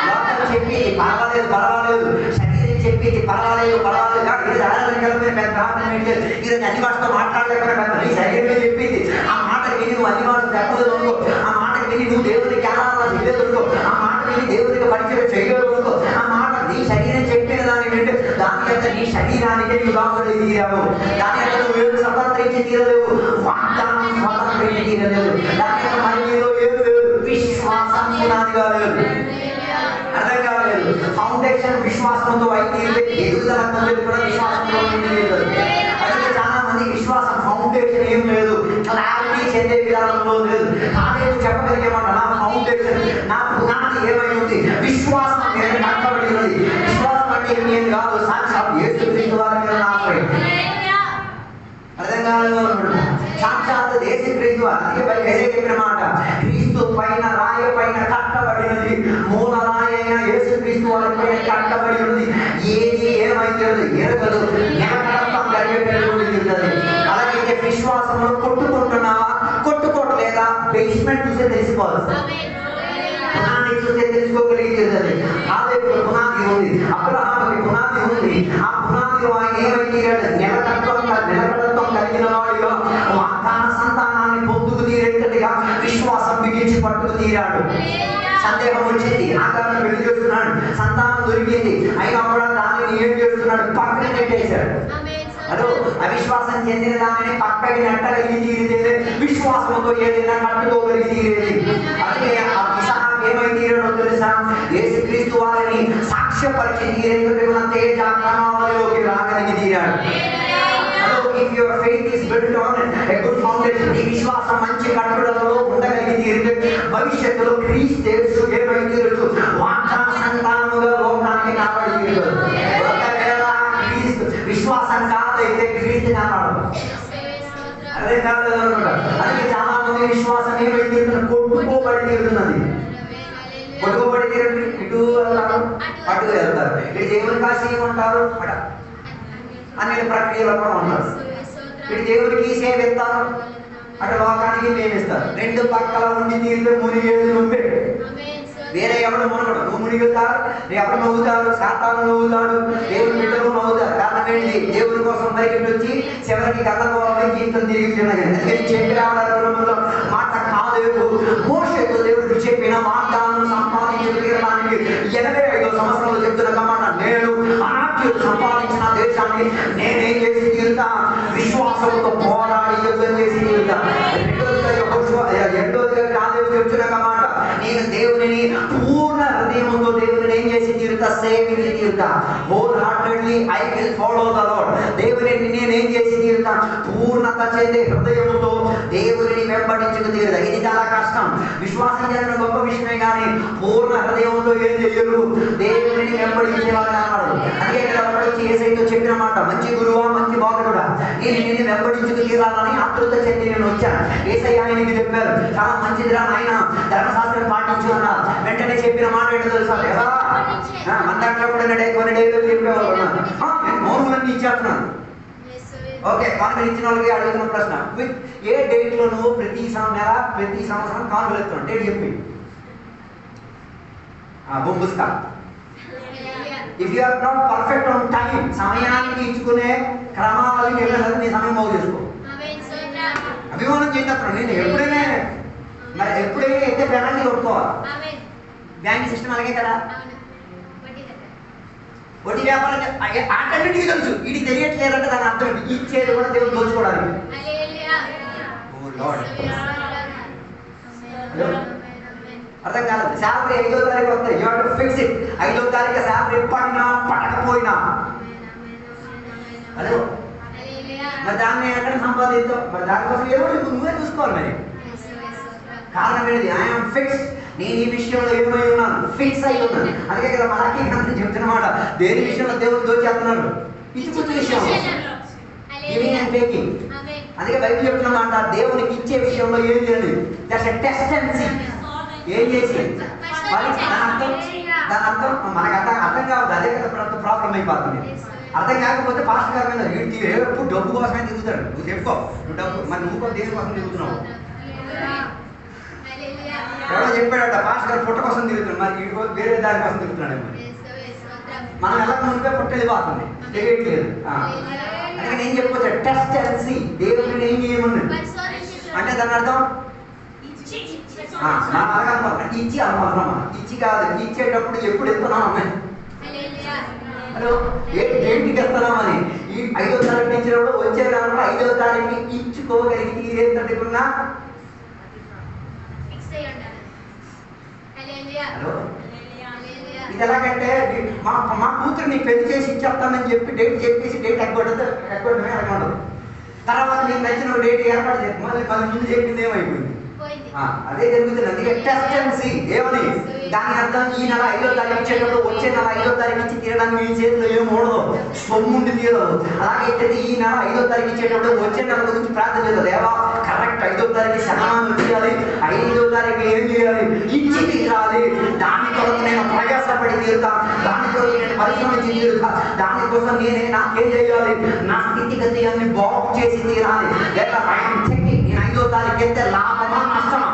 లోకం చెప్పి పర్వాలేదు, శరీరం చెప్పి పర్వాలేదు ఈరోజు ఆరాధన కలిపిన పెద్ద ప్రార్థన ఏంటి, ఈరోజు అన్ని భాషతో మాట్లాడలేకపోయినా పెద్ద నీ శరీరమే చెప్పింది. ఆ మాటకి విని నువ్వు అన్ని భాషలు చెప్పలేదు అనుకో, ఆ మాటకి విని నువ్వు దేవునికి ఆరాధన చేయలేదు అనుకో, ఆ మాట విని దేవునికి పరిచయం చేయలేదు అనుకో, ఆ మాట నీ శరీరం చెప్పిన దాని వింటే దాని యొక్క నీ శరీరానికి నువ్వు దాసుడు తీరావు. దాని యొక్క నువ్వు ఏడు స్వతంత్రించి తీరలేవు, వాగ్దానం స్వతంత్రించి తీరలేవు. దాని యొక్క మనలో ఏది లేదు, విశ్వాసం పునాదిగా లేదు. అర్థం కాలేదు. ఫౌండేషన్ విశ్వాసంతో అయితే ఎదుగుదల కూడా విశ్వాసంతో లేదు. అందుకే చాలా మంది విశ్వాసం ఫౌండేషన్ ఏం లేదు, క్లారిటీ చెందే విధానంలో లేదు. కానీ చెప్పగలిగేమాట, నా ఫౌండేషన్, నా పునాది ఏమై ఉంది, విశ్వాసం మీద కట్టబడి ఉన్నది. విశ్వాసం అంటే ఏం కాదు, సాక్షాత్ యేసుక్రీస్తు వారి మీద నాపై. అర్థం కాలేదు. సాక్షాత్ యేసుక్రీస్తు చెప్పిన మాట, క్రీస్తు పైన రాయి పైన కట్టబడినది, మూల రాయి అయిన యేసుక్రీస్తు వారి పైన కట్టబడి ఉన్నది. ఏది ఏమైతే ఎరగదు, నిలకడత్వం కలిగేటటువంటి ఉంటుంది. అలాగైతే విశ్వాసంలో కొట్టుకుంటున్నావా, కొట్టుకోవట్లేదా, బేస్మెంట్ చూసే తెలిసిపోవాలి. పునాది చూస్తే తెలుసుకోగలిగేది. అదే పునాది ఉంది, అబ్రహాముకి పునాది ఉంది. ఆ పునాదిలో ఆయన ఏమైతే నిలకడత్వం కలిగిన వాడిగా వాగ్దాన సంతానాన్ని పొందుకు తీరేటట్టుగా విశ్వాసం బిగించి పట్టుకు తీరాడు. సందేహం వచ్చింది, ఆకారం పెళ్లి చేస్తున్నాడు, సంతానం దొరికింది, అయినా కూడా దానిని ఏం చేస్తున్నాడు, పక్కన పెట్టేశాడు. అదో అవిశ్వాసం చెందిన దానిని పక్కకి నెట్టగలిగి తీరితే విశ్వాసంతో ఏదైనా కట్టుకోగలిగి తీరేది. అందుకే ఆ ఇస్సాకు ఏమై తీరడో తెలుసా, యేసుక్రీస్తు వారిని సాక్ష్యపరిచి తీరేందుకు Teja క్రమావళిలోకి రాగలిగి తీరాడు. If your faith is built on a good foundation, ఈ విశ్వాసం మంచి కట్టుదలలో ఉండగలిగి తీరితే భవిష్యత్తులో క్రీస్తు యేసు ఏమై తీరచ్చు, వాగ్దాన సంతానముగా లోకానికి కాబడి తీరదు. ఒకవేళ క్రీస్తు విశ్వాసం కాదైతే క్రీస్తు కాపాడు. అదే కాదు అనుకుంటా. అందుకే చాలా మంది విశ్వాసం ఏమై తీరుతున్నది, కొట్టుకోబడి తీరుతున్నది. కొట్టుకోబడి తీరండి, ఇటు వెళ్తారు, అటు వెళ్తారు, ఇటు దేవుని కాశీ ఉంటారు, అనే ప్రక్రియలో కూడా ఉంటారు. ఇటు దేవుడికి సేవ ఇస్తారు, అటు లోకానికి మేము ఇస్తారు. 2 పక్కల ఉండి తీరితే మునిగేది నువ్వే, వేరే ఎవరు మునగడు. నువ్వు మునిగుతారు, ఎవరు నవ్వుతారు, సాతాను నవ్వుతాడు, దేవుని బిడ్డలు నవ్వుతారు. కారణం ఏంటి, దేవుడి కోసం బయటకు వచ్చి చివరికి గతంలో జీవితం తిరిగి చెప్పి రావడంలో మాట కాలేదు. మోషేతో దేవుడికి చెప్పిన వాగ్దానం సంపాదించి తీరడానికి 85 సంవత్సరాలు చెప్తున్న మాట, నేను అనాథ్యులు సంపాదించిన దేశాన్ని నేనేం చేసి తీరుతా, విశ్వాసంతో పోరాడి యుద్ధం చేసి తీరుతా. రెండోదిగా కాలేదు చెప్తున్న మాట, నేను దేవుని పూర్ణ హృదయంతో దేవుని ఏం చేసి తీరుతా, సేవించి తీరుతా. Whole heartedly I will follow the lord. దేవుని నేనేం చేసి తీరుతా, పూర్ణత చెందే హృదయంతో దేవుని వెంబడించుకు తీరుతా. ఇది చాలా కష్టం. విశ్వాసం చేయడం గొప్ప విషయమే, కానీ పూర్ణ హృదయంతో ఏం చేయరు, దేవుని వెంబడించేవారు అన్నాడు. అందుకే ఇక్కడ వచ్చి యేసయ్యతో చెప్పిన మాట, మంచి గురువా, మంచి బాధకుడా, నేను నిన్ను వెంబడించుకు తీరాలని ఆతృత చెంది నేను వచ్చాను. యేసయ్య ఆయనకి చెప్పారు, చాలా మంచిదిరా నాయన, ధర్మశాస్త్రం పాటించు అన్నారు. వెంటనే చెప్పిన మాట ఏంటో తెలుసా, ఎవరా మన దాంట్లో కూడా కొన్ని డేలో చెప్పేవాళ్ళు నేను మౌనులన్నీ ఇచ్చేస్తున్నాను. ఓకే, కానుకలు ఇచ్చిన వాళ్ళకి అడుగుతున్న ప్రశ్న, ఏ డేట్ లో నువ్వు ప్రతి సంవత్సరం కానుకలు ఇస్తున్నావు? డేట్ చెప్పి బొంబుస్తా. If you are not perfect on time, సమయానికి ఇచ్చుకునే క్రమాలు వెళ్ళాలని నీ సమయం బాగు చేసుకో. అభిమానం చేస్తున్నాను నేను ఎప్పుడైనా, మరి ఎప్పుడైనా అయితే పెనాల్టీ కొట్టుకోవాలి. బ్యాంక్ సిస్టమ్ అలాగే కదా. వడ్డీ వ్యాపారం ఆటన్నిటికీ తెలుసు, ఇది తెలియట్లేదంటే దాని అర్థం ఇచ్చేది కూడా దేవుడు దోచుకోవడానికి. అర్థం కాలేదు. శాలరీ 5వ తారీఖు వస్తాయి, you have to fix it. 5వ తారీఖు శాలరీ పడినా పడకపోయినా, హలో, మరి దాన్ని ఎక్కడ సంపాదిస్తావు? మరి దానికోసం ఏదో నువ్వే చూసుకోవాలి. మరి కారణం ఏంటి? I'm fix. నేను ఈ విషయంలో ఏమై ఉన్నాను, ఫిక్స్ అయి ఉన్నాను. అందుకే కదా మలాకీ గ్రంథం చెప్తున్నమాట, దేని విషయంలో దేవుడు దోచేస్తున్నాడు, ఇచ్చుకునే విషయం, గివింగ్ అండ్ టేకింగ్. అందుకే బైబిల్ చెప్తున్నమాట, దేవునికి ఇచ్చే విషయంలో ఏం చేయాలి, జస్ట్ టెస్ట్ అండ్ సీ. ఏం చేసి దాని అర్థం మనకు అర్థం కావద్దు. అదే కదా ఇప్పుడు ప్రాబ్లం అయిపోతుంది. అర్థం కాకపోతే పాస్టర్ గారి మీద వీడికి ఎప్పుడు డబ్బు కోసమే తిరుగుతాడు. నువ్వు చెప్పుకో, నువ్వు డబ్బు, మరి నువ్వు దేని కోసం తిరుగుతున్నావు? ఎవరో చెప్పాడట, పాస్టర్ గారు పుట్ట కోసం తిరుగుతున్నాడు, మరి వేరే దాని కోసం తిరుగుతున్నాడు. మనం ఎలా ముందే పుట్ట వెళ్ళిపోతుంది, తెలియట్లేదు. అందుకే నేను చెప్పొచ్చా, టెస్ట్ అండ్ సీ. దేవుడిని ఏం చేయమన్నాడు అంటే దాని అర్థం ఇచ్చి అనుకుంటున్నామా? ఇచ్చి కాదు, ఇచ్చేటప్పుడు ఎప్పుడు ఇస్తున్నాం అమ్మాయి, హలో, ఏంటికి ఇస్తున్నామని. ఈ 5వ తారీఖు ఇచ్చినప్పుడు వచ్చే కాలంలో 5వ తారీఖు ఇచ్చుకోగలిగి ఏంటంటున్నా, హలో, ఇది ఎలాగంటే మా కూతురు నీకు పెళ్లి చేసి ఇచ్చేస్తానని చెప్పి డేట్ చెప్పేసి డేట్ ఎగ్గొట్టమే అనమాట. తర్వాత నీకు నచ్చిన డేట్ ఏర్పాటు చేసి మళ్ళీ ముందు చెప్పింది ఏమైపోయింది, అదే జరుగుతుంది. అందుకే టెస్ట్ అండ్ సీ. ఏమని దాని అర్థం, ఈ నెల 5వ తారీఖు ఇచ్చేటప్పుడు వచ్చే నెల 5వ తారీఖు ఇచ్చి తీరడానికి మీ చేతిలో ఏం ఉండదు, సొమ్ముండి తీరదు. అలాగైతే ఈ నెల 5వ తారీఖు ఇచ్చేటప్పుడు వచ్చే నెల గురించి ప్రార్థన చేయాలి. దేవా కరెక్ట్ 5వ తారీఖు సమానం ఇచ్చేయాలి, 5వ తారీఖు ఏం చేయాలి, ఇచ్చి తీరాలి. దాని కొరకు నేను ప్రయాసపడి తీరుతా, దాని కొరకు నేను పరిశ్రమించి తీరుతా, దానికోసం నేనే నాకేం చేయాలి, నా స్థితిగతి అన్ని బాగు చేసి తీరాలి. లేదా 5వ తారీఖు అయితే లాభమా నష్టమా?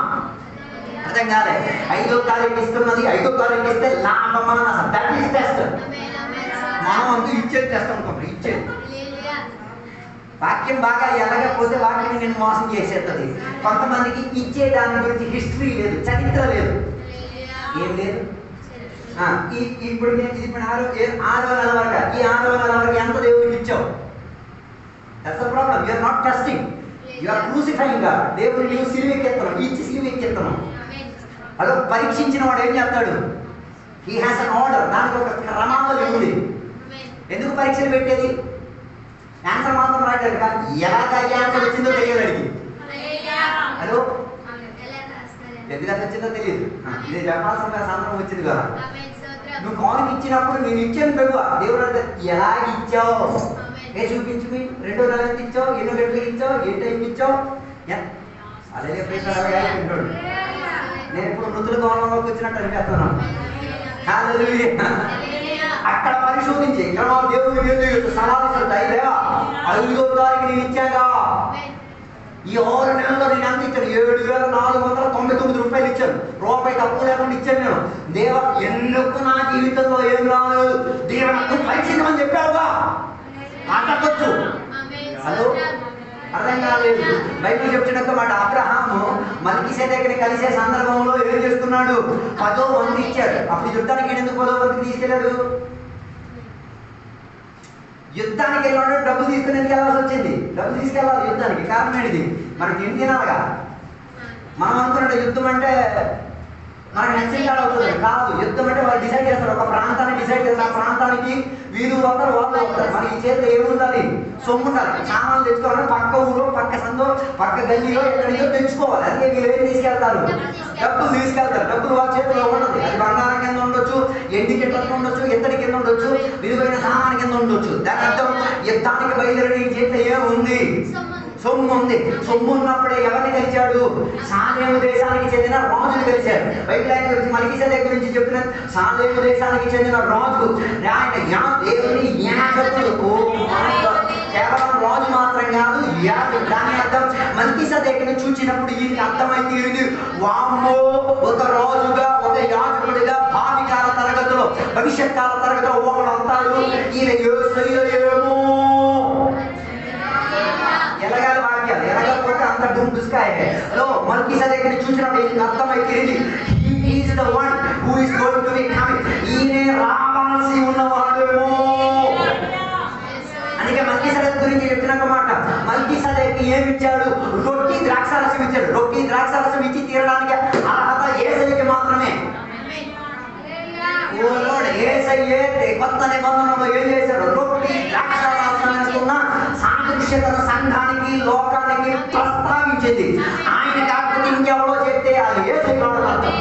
అర్థం కాలే. 5వ తారీఖు ఇస్తున్నది, 5వ తారీఖు ఇస్తే లాభమా నష్టం? That is test. మనం అంతా ఇచ్చేది టెస్ట్ అనుకుంటాం. ఇచ్చేది వాక్యం బాగా ఎలాగపోతే వాక్యం నేను మోసం చేసేస్తుంది. కొంతమందికి ఇచ్చే దాని గురించి హిస్టరీ లేదు, చరిత్ర లేదు, ఏం లేదు. ఇప్పుడు ఇప్పుడు 6వ నెల వరకు, ఈ 6వ నెల వరకు ఎంత దేవుడికి ఇచ్చావు? That's the problem. You are not testing, you are crucifying god. దేవుడు నీవు సిలువెక్కెత్తను, ఇచ్చి సిలువెక్కెత్తను. అదో పరీక్షించిన వాడు ఏం చేస్తాడు, హీ హ్యాస్ అన్ ఆర్డర్, దానికి ఒక క్రమావళి ఉంది. ఎందుకు పరీక్షలు పెట్టేది? ఆన్సర్ మాత్రం రాయలేదు, కానీ ఎలాగ ఆన్సర్ వచ్చిందో తెలియదు అడిగి. హలో, ఎందుకు అది వచ్చిందో తెలియదు. ఇది చెప్పాల్సిన సందర్భం వచ్చింది కదా. నువ్వు కానుక ఇచ్చినప్పుడు నేను ఇచ్చాను పెరుగు, దేవుడు అంటే ఎలా ఇచ్చావు, ఏ చూపించు, మీ 2వ నెల ఎంత ఇచ్చావు, ఎన్నో గంటలకు ఇచ్చావు, ఏ టైంకి ఇచ్చావు. అదే తింటాడు. నేను ఇప్పుడు మృతుల గౌరవంలోకి వచ్చినట్టు అనిపిస్తున్నాను. అక్కడ పరిశోధించి ఇక్కడ దేవుడు ఏం చేయొచ్చు, సలహాలు 5వ తారీఖు నేను ఇచ్చాగా, ఈ 6 నెలల్లో నేను ఎంత ఇచ్చాను, 7,499 రూపాయలు ఇచ్చాను, రూపాయి తక్కువ లేకుండా ఇచ్చాను. నేను దేవ ఎందుకు నా జీవితంలో ఏం రాలేదు, దేవుడు పరీక్షించమని చెప్పావుగా, మాట్లాడచ్చు. హలో, అర్థం కాలేదు. బైబిల్ చెప్తున్నట్టు మాట, అబ్రహాము మల్కీసెదెకుని కలిసే సందర్భంలో ఏం చేస్తున్నాడు, 10వ వంతు ఇచ్చాడు. అప్పుడు యుద్ధానికి ఎందుకు 10వ వంతు తీసుకెళ్ళాడు? యుద్ధానికి వెళ్ళాడు, డబ్బు తీసుకుని ఎందుకు వెళ్ళాల్సి వచ్చింది? డబ్బు తీసుకెళ్ళాలి యుద్ధానికి, కారణం ఏంటిది? మనకి ఏం తినాలిగా. మనం అనుకున్నాడు యుద్ధం అంటే మనకు నచ్చిందాడు అవుతుంది కాదు. యుద్ధం అంటే వాళ్ళు డిసైడ్ చేస్తారు, ఒక ప్రాంతాన్ని డిసైడ్ చేస్తారు. ఆ ప్రాంతానికి వీరు వస్తారు, వాళ్ళు వస్తారు. మన ఈ చేతిలో ఏముండాలి? సొమ్ము ఉండాలి. సామాన్లు తెచ్చుకోవాలంటే పక్క ఊరో, పక్క సందో, పక్క గల్లీలో ఎక్కడికో తెచ్చుకోవాలి. అందుకే వీళ్ళు ఏం తీసుకెళ్తారు? డబ్బులు తీసుకెళ్తారు. డబ్బులు వాళ్ళ చేతిలో ఉండదు. అది బంగారం కింద ఉండొచ్చు, ఎండి కింద ఉండొచ్చు, ఇత్తడి కింద ఉండొచ్చు, విలువైన సామాన్ కింద ఉండొచ్చు. దాని అర్థం యుద్ధానికి బయలుదేరి చేతిలో ఏముంది? సొమ్ము ఉంది. సొమ్ము ఉన్నప్పుడే ఎవరిని గెలిచాడు? సాలేము దేశానికి చెందిన రాజుని గెలిచాడు. బైబిల్ ఆయన గురించి మల్కీసెదెకు గురించి చెప్పిన సాలేము దేశానికి చెందిన రాజు. ఆయన దేవుని యాజకుడు. కేవలం రాజు మాత్రం కాదు, యాజకుడు. దాని అర్థం మల్కీసెదెకుని చూచినప్పుడు ఈయనకి అర్థమైంది, ఇది వామ్మో, ఒక రాజుగా, ఒక యాజకుడిగా భావి కాల తరగతిలో, భవిష్యత్ కాల తరగతిలో ఒకడు అంటాడు, ఈయన యేసయ్యేమో. ఎలాగాలి వాక్యాలు ఎలాగకపోతే అంత డుస్కాయ. మల్కీసెదెకుని చూసినప్పుడు ఈయనకి అర్థమైంది, he is the one who is going to be coming. ఈయనే రావాల్సి ఉన్నవాడేమో. అందుకే మల్కీసెదెకు గురించి చెప్పిన మాట, మల్కీసెదెకు ఏమి ఇచ్చాడు? రొట్టి ద్రాక్షారసం ఇచ్చాడు. రొట్టి ద్రాక్షారసం ఇచ్చి తీరడానికి అర్హత యేసయ్యకి మాత్రమే. ఓ లార్డ్, యేసయ్యే కొత్త నిబంధనలో ఏం చేశాడు? రొట్టి ద్రాక్షారసం సాదృశ్యతను సంఘానికి, లోకానికి ప్రస్తావించింది. ఆయన కాకపోతే ఇంకెవరో చెప్తే అది యేసయ్య అర్థం.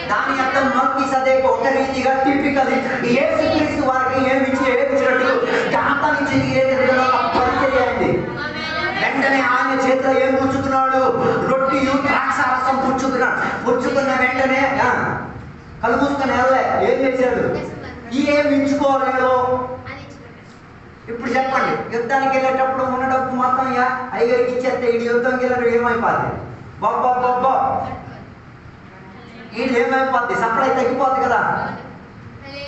దాని అర్థం మల్కీసెదెకు ఒక రీతిగా టిపికల్ యేసుక్రీస్తు వారికి ఏమిచ్చినట్టు ఘనతనిచ్చింది. పరిచర్య అయింది. వెంటనే ఆయన చేతిలో ఏం పుచ్చుకున్నాడు? రొట్టియు ద్రాక్షారసం పుచ్చుకున్న వెంటనే కళ్ళు మూసుకొని వెళ్ళలే. ఏం చేశాడు? ఏం ఇచ్చుకోలేదు. ఇప్పుడు చెప్పండి, యుద్ధానికి వెళ్ళేటప్పుడు ఉన్న డబ్బు మొత్తం అయ్యగారికి ఇచ్చేస్తే ఈ యుద్ధంకి వెళ్ళడం ఏమైపోద్ది? బాబ్బా వీళ్ళు ఏమైపోద్ది? సప్లై తగ్గిపోద్ది కదా.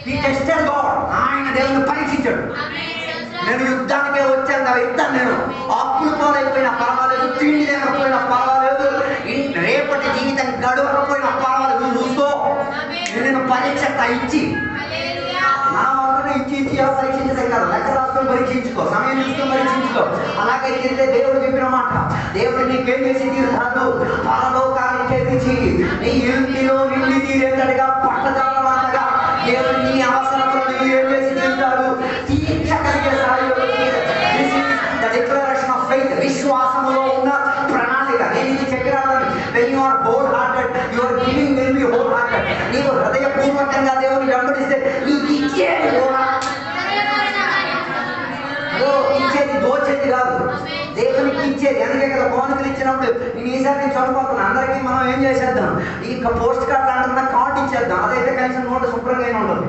ఈ టెస్టెడ్ గాడ్, ఆయన దేవుని పరీక్షించాడు. నేను యుద్ధానికే వచ్చాను కదా, ఇస్తాను. నేను అప్పులు పోలేకపోయినా పర్వాలేదు, తిండి లేకపోయినా పర్వాలేదు, రేపటి జీవితం గడవకపోయినా పర్వాలేదు, నువ్వు చూసుకో, నేను పరీక్ష ఇచ్చి నా వరకు ఇచ్చి పరీక్షించే కాదు, లెక్క రాసుకొని పరీక్షించుకో, సమయం చూసుకొని పరీక్షించుకో. అలాగైతే దేవుడు చెప్పిన మాట, దేవుడు నీకేం చేసి తీరుతాడు? పరలోకానికి తెచ్చి నీ ఇంటిలో నిండి తీరేటట్టుగా పట్టదాలగా దేవుడు నీ అవసరములను ఏం చేసి తీరుతాడు? తీర్చగలిగే డిక్లరేషన్ ఆఫ్ ఫెయిత్, విశ్వాసములో ఉన్న ప్రణాళిక. నేను ఇది చెప్పినాను, when you are wholehearted, your giving will be wholehearted. నీవు హృదయపూర్వకంగా దేవుని వెంబడిస్తే నీకు ఇచ్చేది ఇచ్చేది దోచేది కాదు, దేవునికి ఇచ్చేది. అందుకే కదా కోనికలు ఇచ్చినప్పుడు నేను ఈసారి నేను చదువుకోతున్నాను, అందరికీ మనం ఏం చేసేద్దాం, ఈ పోస్ట్ కార్డు అంటున్న కార్డు ఇచ్చేద్దాం. అదైతే కనీసం నోటు శుభ్రంగా ఉండదు.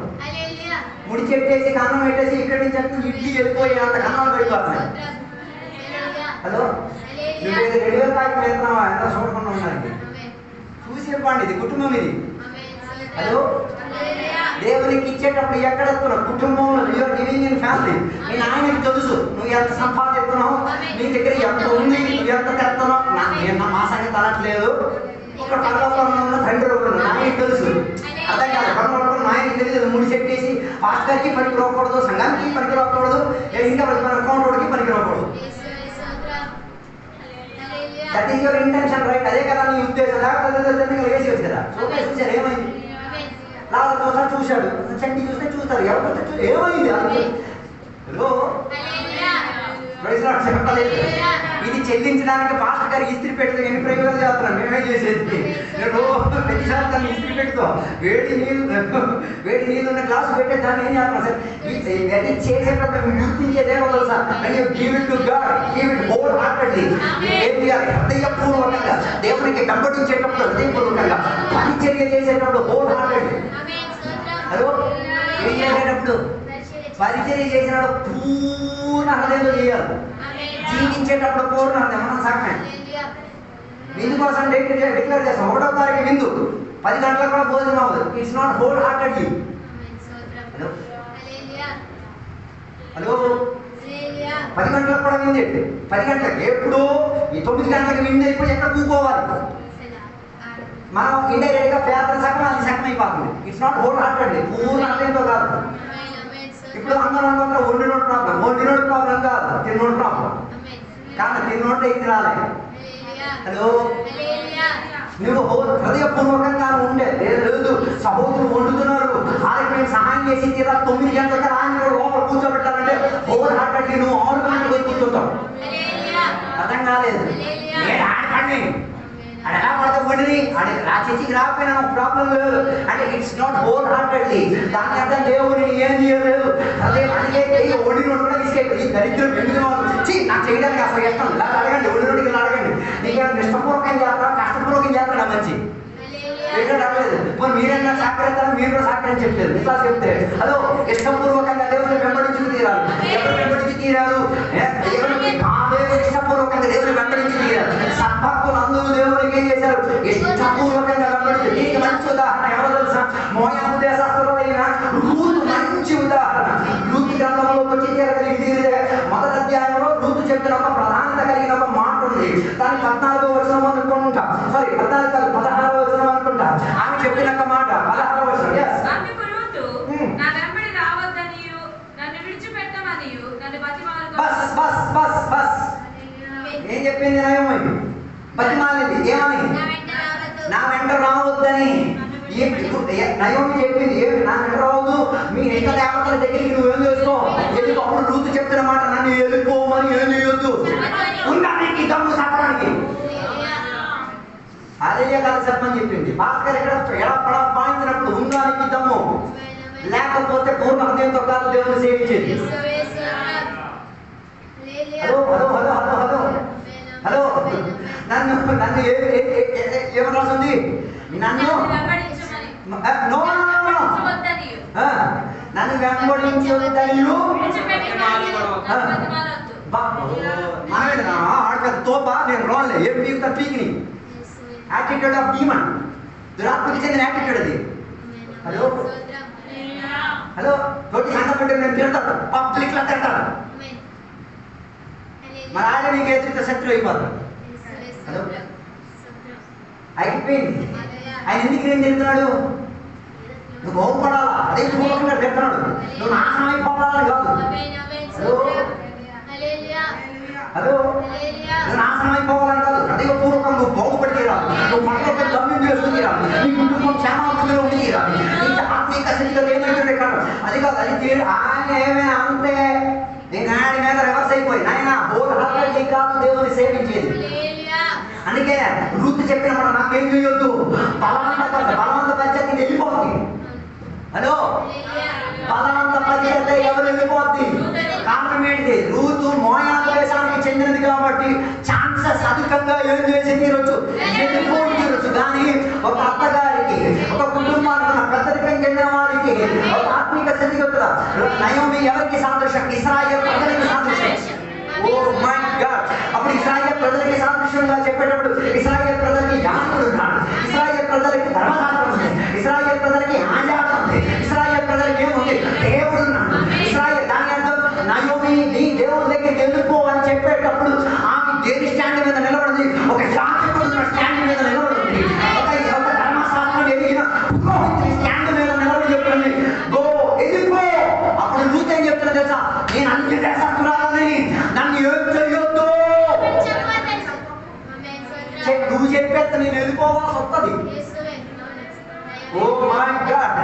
ముడి చెట్టేసి కన్నం పెట్టేసి ఇక్కడి నుంచి అంటే ఇడ్లీ వెళ్ళిపోయి అంత కన్నాలు పడిపోతున్నాయి. హలో, నువ్వు రెడీగా తాకి వెళ్తున్నావా? ఎంత చూడకుండా ఉన్నారండి, చూసి చెప్పండి. ఇది కుటుంబం, ఇది. హలో, దేవునికి ఇచ్చేటప్పుడు ఎక్కడ వస్తున్నావు? కుటుంబంలో. You are living in family. నేను ఆయనకి తెలుసు నువ్వు ఎంత సంపాదిస్తున్నావు, నీ దగ్గర ఎంత ఉంది, నువ్వు ఎంత తెస్తున్నావు. నేను మా సంగతి అనట్లేదు. ఒక పర్వతంలో ఉన్న తండ్రి ఒకడు, నాయనకి తెలుసు. అర్థం కాదు, పర్వతం నాయనకి తెలియదు. ముడి చెప్పేసి పాస్టర్కి పనికి రాకూడదు, సంఘానికి పనికి రాకూడదు, ఇంకా మన అకౌంట్కి పనికి రాకూడదు. That is your intention, right? అదే కదా నీ ఉద్దేశం. లేకపోతే వేసి వచ్చి కదా చూసారు ఏమైంది? లాగా చూశాడు, చంటి చూస్తే చూస్తారు, ఎవరితో ఏమైంది? హలో, చెప్పలేదు. ఇది చెల్లించడానికి పాస్టర్ గారికి ఇస్త్రీ పెడితే ఎన్ని ప్రయోగాలు చేస్తున్నాం, మేమేం చేసేది? ప్రతిసారి దాన్ని ఇస్త్రీ పెడతాం. వేడి నీళ్ళు ఉన్న గ్లాసు పెట్టే దాన్ని ఏం చేస్తున్నాం సార్? ఇది చేసేటప్పుడు గుర్తించేదే ఉండదు sir. Give it to God, give it whole heartedly. ఏం చేయాలి? హృదయపూర్వకంగా దేవునికి వెంబడించేటప్పుడు, హృదయపూర్వకంగా పరిచర్య చేసేటప్పుడు హోల్ హార్టెడ్లీ. హలో, ఏం చేసేటప్పుడు? పరిచర్య చేసినప్పుడు పూర్ణ హృదయంతో చేయాలి. జీవించేటప్పుడు పూర్ణ హృదయం. మనం సాక్షి విందు కోసం డిక్లేర్ చేస్తాం. 1వ తారీఖు విందు, 10 గంటలకు కూడా భోజనం అవ్వదు. It's not whole heartedly. Hello hello, 10 గంటలకు కూడా విందు. 10 గంటలకు ఎప్పుడు? ఈ 9 గంటలకు విందు అయిపోయి ఎక్కడ కూకోవాలి? మనం ఇండైరెక్ట్ గా పేద సగం అది సగం అయిపోతుంది. ఇట్స్ నాట్ హోల్ హార్టెడ్లీ, పూర్ణ హృదయంతో కాదు. ఇప్పుడు అందరం వండినోడు ప్రాబ్లం కాదు, తిన్నోడు ప్రాబ్లం. కానీ తిన్నోడు ఇది రాలే. హలో, నువ్వు హృదయపూర్వకంగా ఉండే లేదు. సహోదరులు వండుతున్నారు, వాళ్ళకి మేము సహాయం చేసి తీరా 9 గంటలకి ఆయన కూడా లోపల కూర్చోబెట్టాలంటే హోల్ హార్టెడ్లీ నువ్వు 6 గంటలకు పోయి కూర్చుంటావు. అర్థం కాలేదు. నేను ఆడపడి అది ఎలా పడితే వండిని అది చర్చికి రాకపోయినా ప్రాబ్లం లేదు అంటే ఇట్స్ నాట్ హోల్ హార్టెడ్లీ. దాని అర్థం దేవుని ఏం చేయలేదు. అదే అందుకే వండిన కూడా తీసుకెళ్ళి దరిద్రం ఎందుకు నాకు చేయడానికి అసలు ఇష్టం ఇలా అడగండి, వండినోడికి ఇలా అడగండి. నీకేమైనా ఇష్టపూర్వకం చేస్తారా కష్టపూర్వకం చేస్తారా మంచి రాలేదు. మరి మీరేనా సహకరిస్తారా? మీరు కూడా సహకరించి చెప్తారు. ఇట్లా చెప్తే హలో ఇష్టపూర్వకంగా దేవుని వెంబడించుకు తీరాలి. ఎవరు వెంబడించి తీరారు? దేవునికి కాలేదు ఇష్టపూర్వకంగా దేవుని వెంబడించి తీరారు. సద్భక్తులు అందరూ దేవునికి ఏం చేశారు? ఇష్టపూర్వకంగా వెంబడించారు. దీనికి మంచి ఉదాహరణ ఎవరో తెలుసా? మోయాబు దేశస్తులు అయిన రూతు మంచి ఉదాహరణ. రూతు గ్రంథంలో వచ్చి మొదటి అధ్యాయంలో రూతు చెప్పిన ఒక ప్రాధాన్యత కలిగిన ఒక మాట ఉంది. దాని 14వ వచనం అనుకుంటా, సారీ 16వ వచనం అనుకుంటా. ఆమె చెప్పిన ఒక మాట 16వ వచనం. ఏం చెప్పింది నయమని? బతిమాలింది ఏమని? నా వెంట రావద్దని. నయోమి చెప్పింది ఏమి? నా వెంట రావద్దు, మీ ఇష్ట దేవతల దగ్గరికి నువ్వేం చేసుకో. ఎందుకు? అప్పుడు రూతు చెప్పిన మాట నన్ను ఎదుర్కోమని ఏం చేయొద్దు. ఉండానికి దమ్ము చెప్పడానికి అదే కాదు చెప్పమని చెప్పింది. భాస్కర్ ఎక్కడ ఎలా పాయించినప్పుడు ఉండానికి దమ్ము లేకపోతే పూర్ణ హృదయంతో కాదు దేవుని సేవించేది. Hello hello hello hello hello hello నన్ను నన్ను ఏమని రాసింది? నన్ను నన్ను వెంబడించొద్దని ఆడక తోప నేను రోన్లే ఏం పీకుతా పీకిని యాటిట్యూడ్ ఆఫ్ డీమన్, దురాత్మకి చెందిన యాటిట్యూడ్ అది. హలో హలో తోటి సంఘం పెట్టే నేను తిడతాడు, పబ్లిక్ లో తిడతాడు. మరి ఆయన నీకు ఎదురుతో శత్రువు అయిపోతాడు. హలో అయిపోయింది. ఆయన ఎందుకు ఏం చెప్తున్నాడు? నువ్వు బాగుపడాలా, అదే పూర్వకంగా చెప్తున్నాడు. నువ్వు నాశనం అయిపోవాలని కాదు. హలో హలో నువ్వు నాశనం అయిపోవాలని కాదు. అదే పూర్వకం నువ్వు బాగుపడి తీరాలి. నువ్వు మనలో గమ్యం చేసుకుని తీరాలి. నీ కుటుంబం క్షేమాభివృద్ధిలో ఉండి తీరాలి. నీ ఆత్మీక స్థితిలో ఏమైతే కాదు అది కాదు. అది ఆయన ఏమైనా అంతే నేను ఆయన మీద రివర్స్ అయిపోయి ఆయన హోల్ హార్టెడ్లీ కాదు దేవుని సేవించేది. అందుకే రూతు చెప్పిన మాట నాకేం చేయొద్దు, బలవంత పరిచయం వెళ్ళిపోద్ది. హలో బలవంత పరిచయం ఎవరు వెళ్ళిపోద్ది? కారణం ఏంటిది? రూతు మోయాబు దేశానికి చెందినది కాబట్టి ఛాన్సెస్ అధికంగా ఏం చేసి తీరొచ్చు, వెళ్ళిపోయి తీరొచ్చు. కానీ ఒక అత్తగారికి, ఒక కుటుంబానికి, పెద్దరికం చెందిన వారికి ఒక ఆత్మీక స్థితికి వస్తుందా? నయోమి ఎవరికి సాదృశ్యం? ఇశ్రాయేలు ప్రజలకి సాదృశ్యం. Oh my god! అప్పుడు ఇశ్రాయేలు ప్రజలకి సాదృశ్యంగా చెప్పేటప్పుడు ఇశ్రాయేలు ప్రజలకి యాజకుడు ఉన్నాడు, ఇశ్రాయేలు ప్రజలకి ధర్మశాస్త్రం ఉంది, ఇశ్రాయేలు ప్రజలకి ఆచారం ఉంది, ఇశ్రాయేలు ప్రజలకి ఏముంది? దేవుడు ఉన్నాడు. ఇశ్రాయేలు దాని అర్థం నయోమి నీ దేవుడి దగ్గరికి వెళ్ళిపో అని చెప్పేటప్పుడు ఆమె దేని స్టాండ్ మీద నిలబడింది? ఒక యాజకుడు స్టాండ్ మీద నిలబడింది. ఒక ధర్మశాస్త్రం ఎదిగిన పురోహితుడి స్టాండ్ మీద నిలబడి చెప్తుంది గో వెళ్ళిపో. అప్పుడు రూతు ఏం చెప్తున్నా తెలుసా? నేను అన్ని దేశస్తురాలని నన్ను ఏం చెయ్యొద్దు. నువ్వు చెప్పేస్తా నేను వెళ్ళిపోవాల్సి వస్తుంది. ఓ మై గాడ్!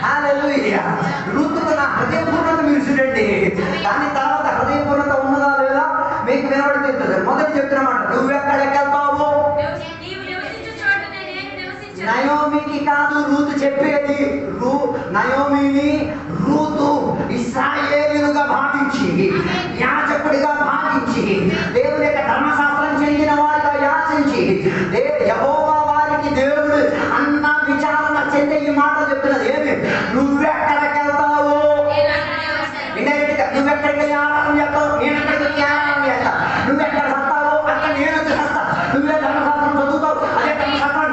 హల్లెలూయా! రూతుకు నా హృదయపూర్ణత మీరు చూడండి. దాని తర్వాత హృదయపూర్ణత ఉన్నదా లేదా మీకు వినబడి చెప్తుంది. మొదటి చెప్తున్నమాట నువ్వు ఎక్కడికి వెళ్తావు? నయోమికి కాదు రూతు చెప్పేది. నయోమిని రూతు ఇశ్రాయేలుగా భావించి, యాజకుడిగా భావించి, దేవుని యొక్క ధర్మశాస్త్రం చెందిన వారిగా యాచించి, యెహోవా వారికి దేవుడు అన్న విచారణ చెందే ఈ మాట చెప్తున్నది. ఏమి? నువ్వెక్కడికి వెళ్తావు? నువ్వెక్కడికి వెళ్ళి ఆరాధన చేస్తావు? నేను ఎక్కడికి ఆరాధన చేస్తా. నువ్వెక్కడ చస్తావు? అక్కడ నేను వచ్చి చస్తా. నువ్వే ధర్మశాస్త్రం చదువుతావు, అదే ధర్మశాస్త్రం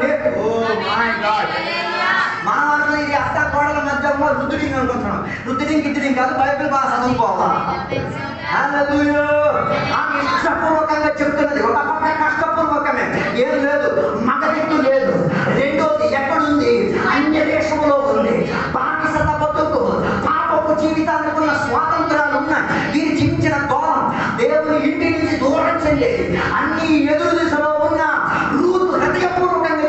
మానవుడు. ఇది అత్త కోడల మధ్య రుద్దుడింగ్ అనుకుంటున్నాం. రుద్దుడింగ్ గిద్దుడింగ్ కాదు, బైబిల్ బాగా చదువుకోవాలా. ఆమె ఇష్టపూర్వకంగా చెప్తున్నది. ఒక పక్క కష్టపూర్వకమే, ఏం లేదు, మగదిక్కు లేదు. రెండోది ఎక్కడుంది? అన్య దేశంలో ఉంది. బానిసత బతుకు, పాపపు జీవితానికి ఉన్న స్వాతంత్రాలు ఉన్నాయి. దీన్ని జీవించిన దూరం దేవుని ఇంటి నుంచి దూరం చెందేది. అన్ని ఎదురు దిశలో ఉన్న రూతు హృదయపూర్వకంగా